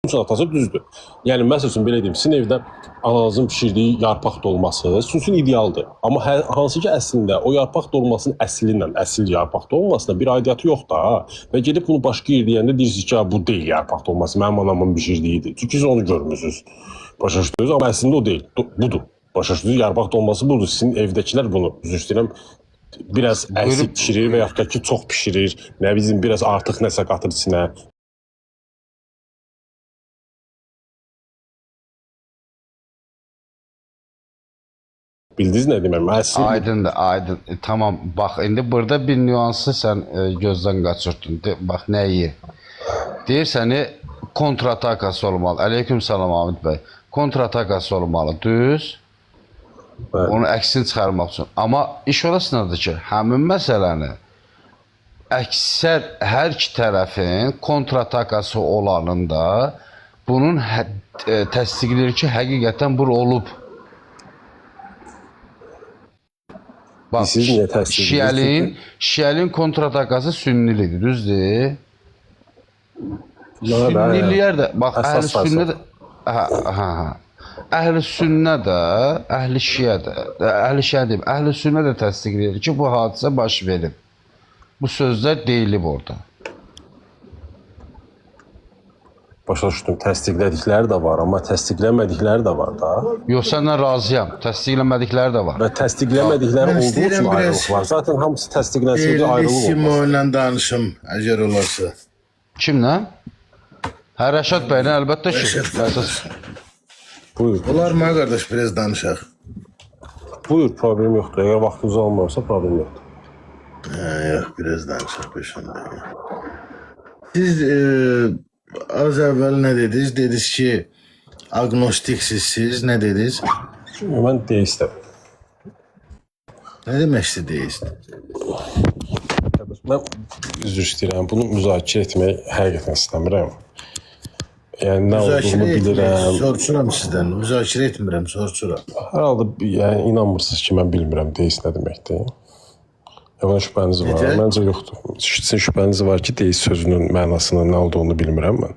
Salatası düzdür. Yəni məsəl üçün belə deyim, sizin evdə ananızın bişirdiyi yarpaq dolması sizin üçün idealdır. Amma hansı ki əslində o yarpaq dolmasının əslindən, əsl yarpaq dolmasına bir aidiyyatı yoxdur ha. Və gedib bunu başqa yer deyəndə deyirsiniz ki, bu deyil yarpaq dolması, mənim anamın bişirdiyidir. Çünki siz onu görmüsünüz. Başa düşdünüz, amma əslində o deyil. Budur. Başa düşdünüz, yarpaq dolması budur. Sizin evdəkilər bunu, üzr istəyirəm, biraz əsil pişirir və yaxud da ki, çox pişirir. Nə bizim biraz artıq nəsə qatır içinə. Bildiniz nə deməm? Aydındır, aydın. Tamam, bax, indi burada bir nüansı sən gözdən qaçırdın. Bax, nəyi? Deyir səni kontratakası olmalı. Aleyküm salam, Ahmet bəy. Kontratakası olmalı, düz. Onu əksini çıxarmaq üçün. Amma iş orasındadır ki, həmin məsələni əksər hər iki tərəfin kontratakası olanında bunun təsdiqləyir ki, həqiqətən bu olub. Bax, Şiəliyin kontratakası sünnilidir, düzdür? Sünniliyər də, bax, əhl-i sünnə də, əhl-i sünnə də, əhl-i şiə də, əhl-i sünnə də təsdiqləyir ki, bu hadisə baş verib. Bu sözlər deyilib orada. Başa düşdüm, təsdiqlədikləri də var, amma təsdiqlənmədikləri də var da. Yox, səndən razıyam, təsdiqlənmədikləri də var. Və təsdiqlənmədikləri olduğu üçün ayrılıq var. Zaten hamısı təsdiqlənsəydi ayrılıq olmaz. Simo ilə danışım, əgər olarsa. Kimlə? Hə, Rəşad bəylə əlbəttə ki. Buyur. Olar mı, qardaş, biraz danışaq? Buyur, problem yoxdur. Əgər vaxtınız almıyorsa problem yoxdur. Yox, biraz danışaq peşində. Siz az əvvəl nə dediniz? Dediniz ki, agnostiksiz, nə dediniz? Mən deistəm. Nə deməkdir deist? Mən üzr istəyirəm, bunu müzakirə etmək həqiqətən istəmirəm. Yəni nə olduğunu bilirəm. Soruşuram sizdən, müzakirə etmirəm, soruşuram. Hər halda yəni, inanmırsınız ki, mən bilmirəm deist nə deməkdir. Buna şübhəniz var, məncə yoxdur. Sizin şübhəniz var ki, deist sözünün mənasının nə olduğunu bilmirəm mən.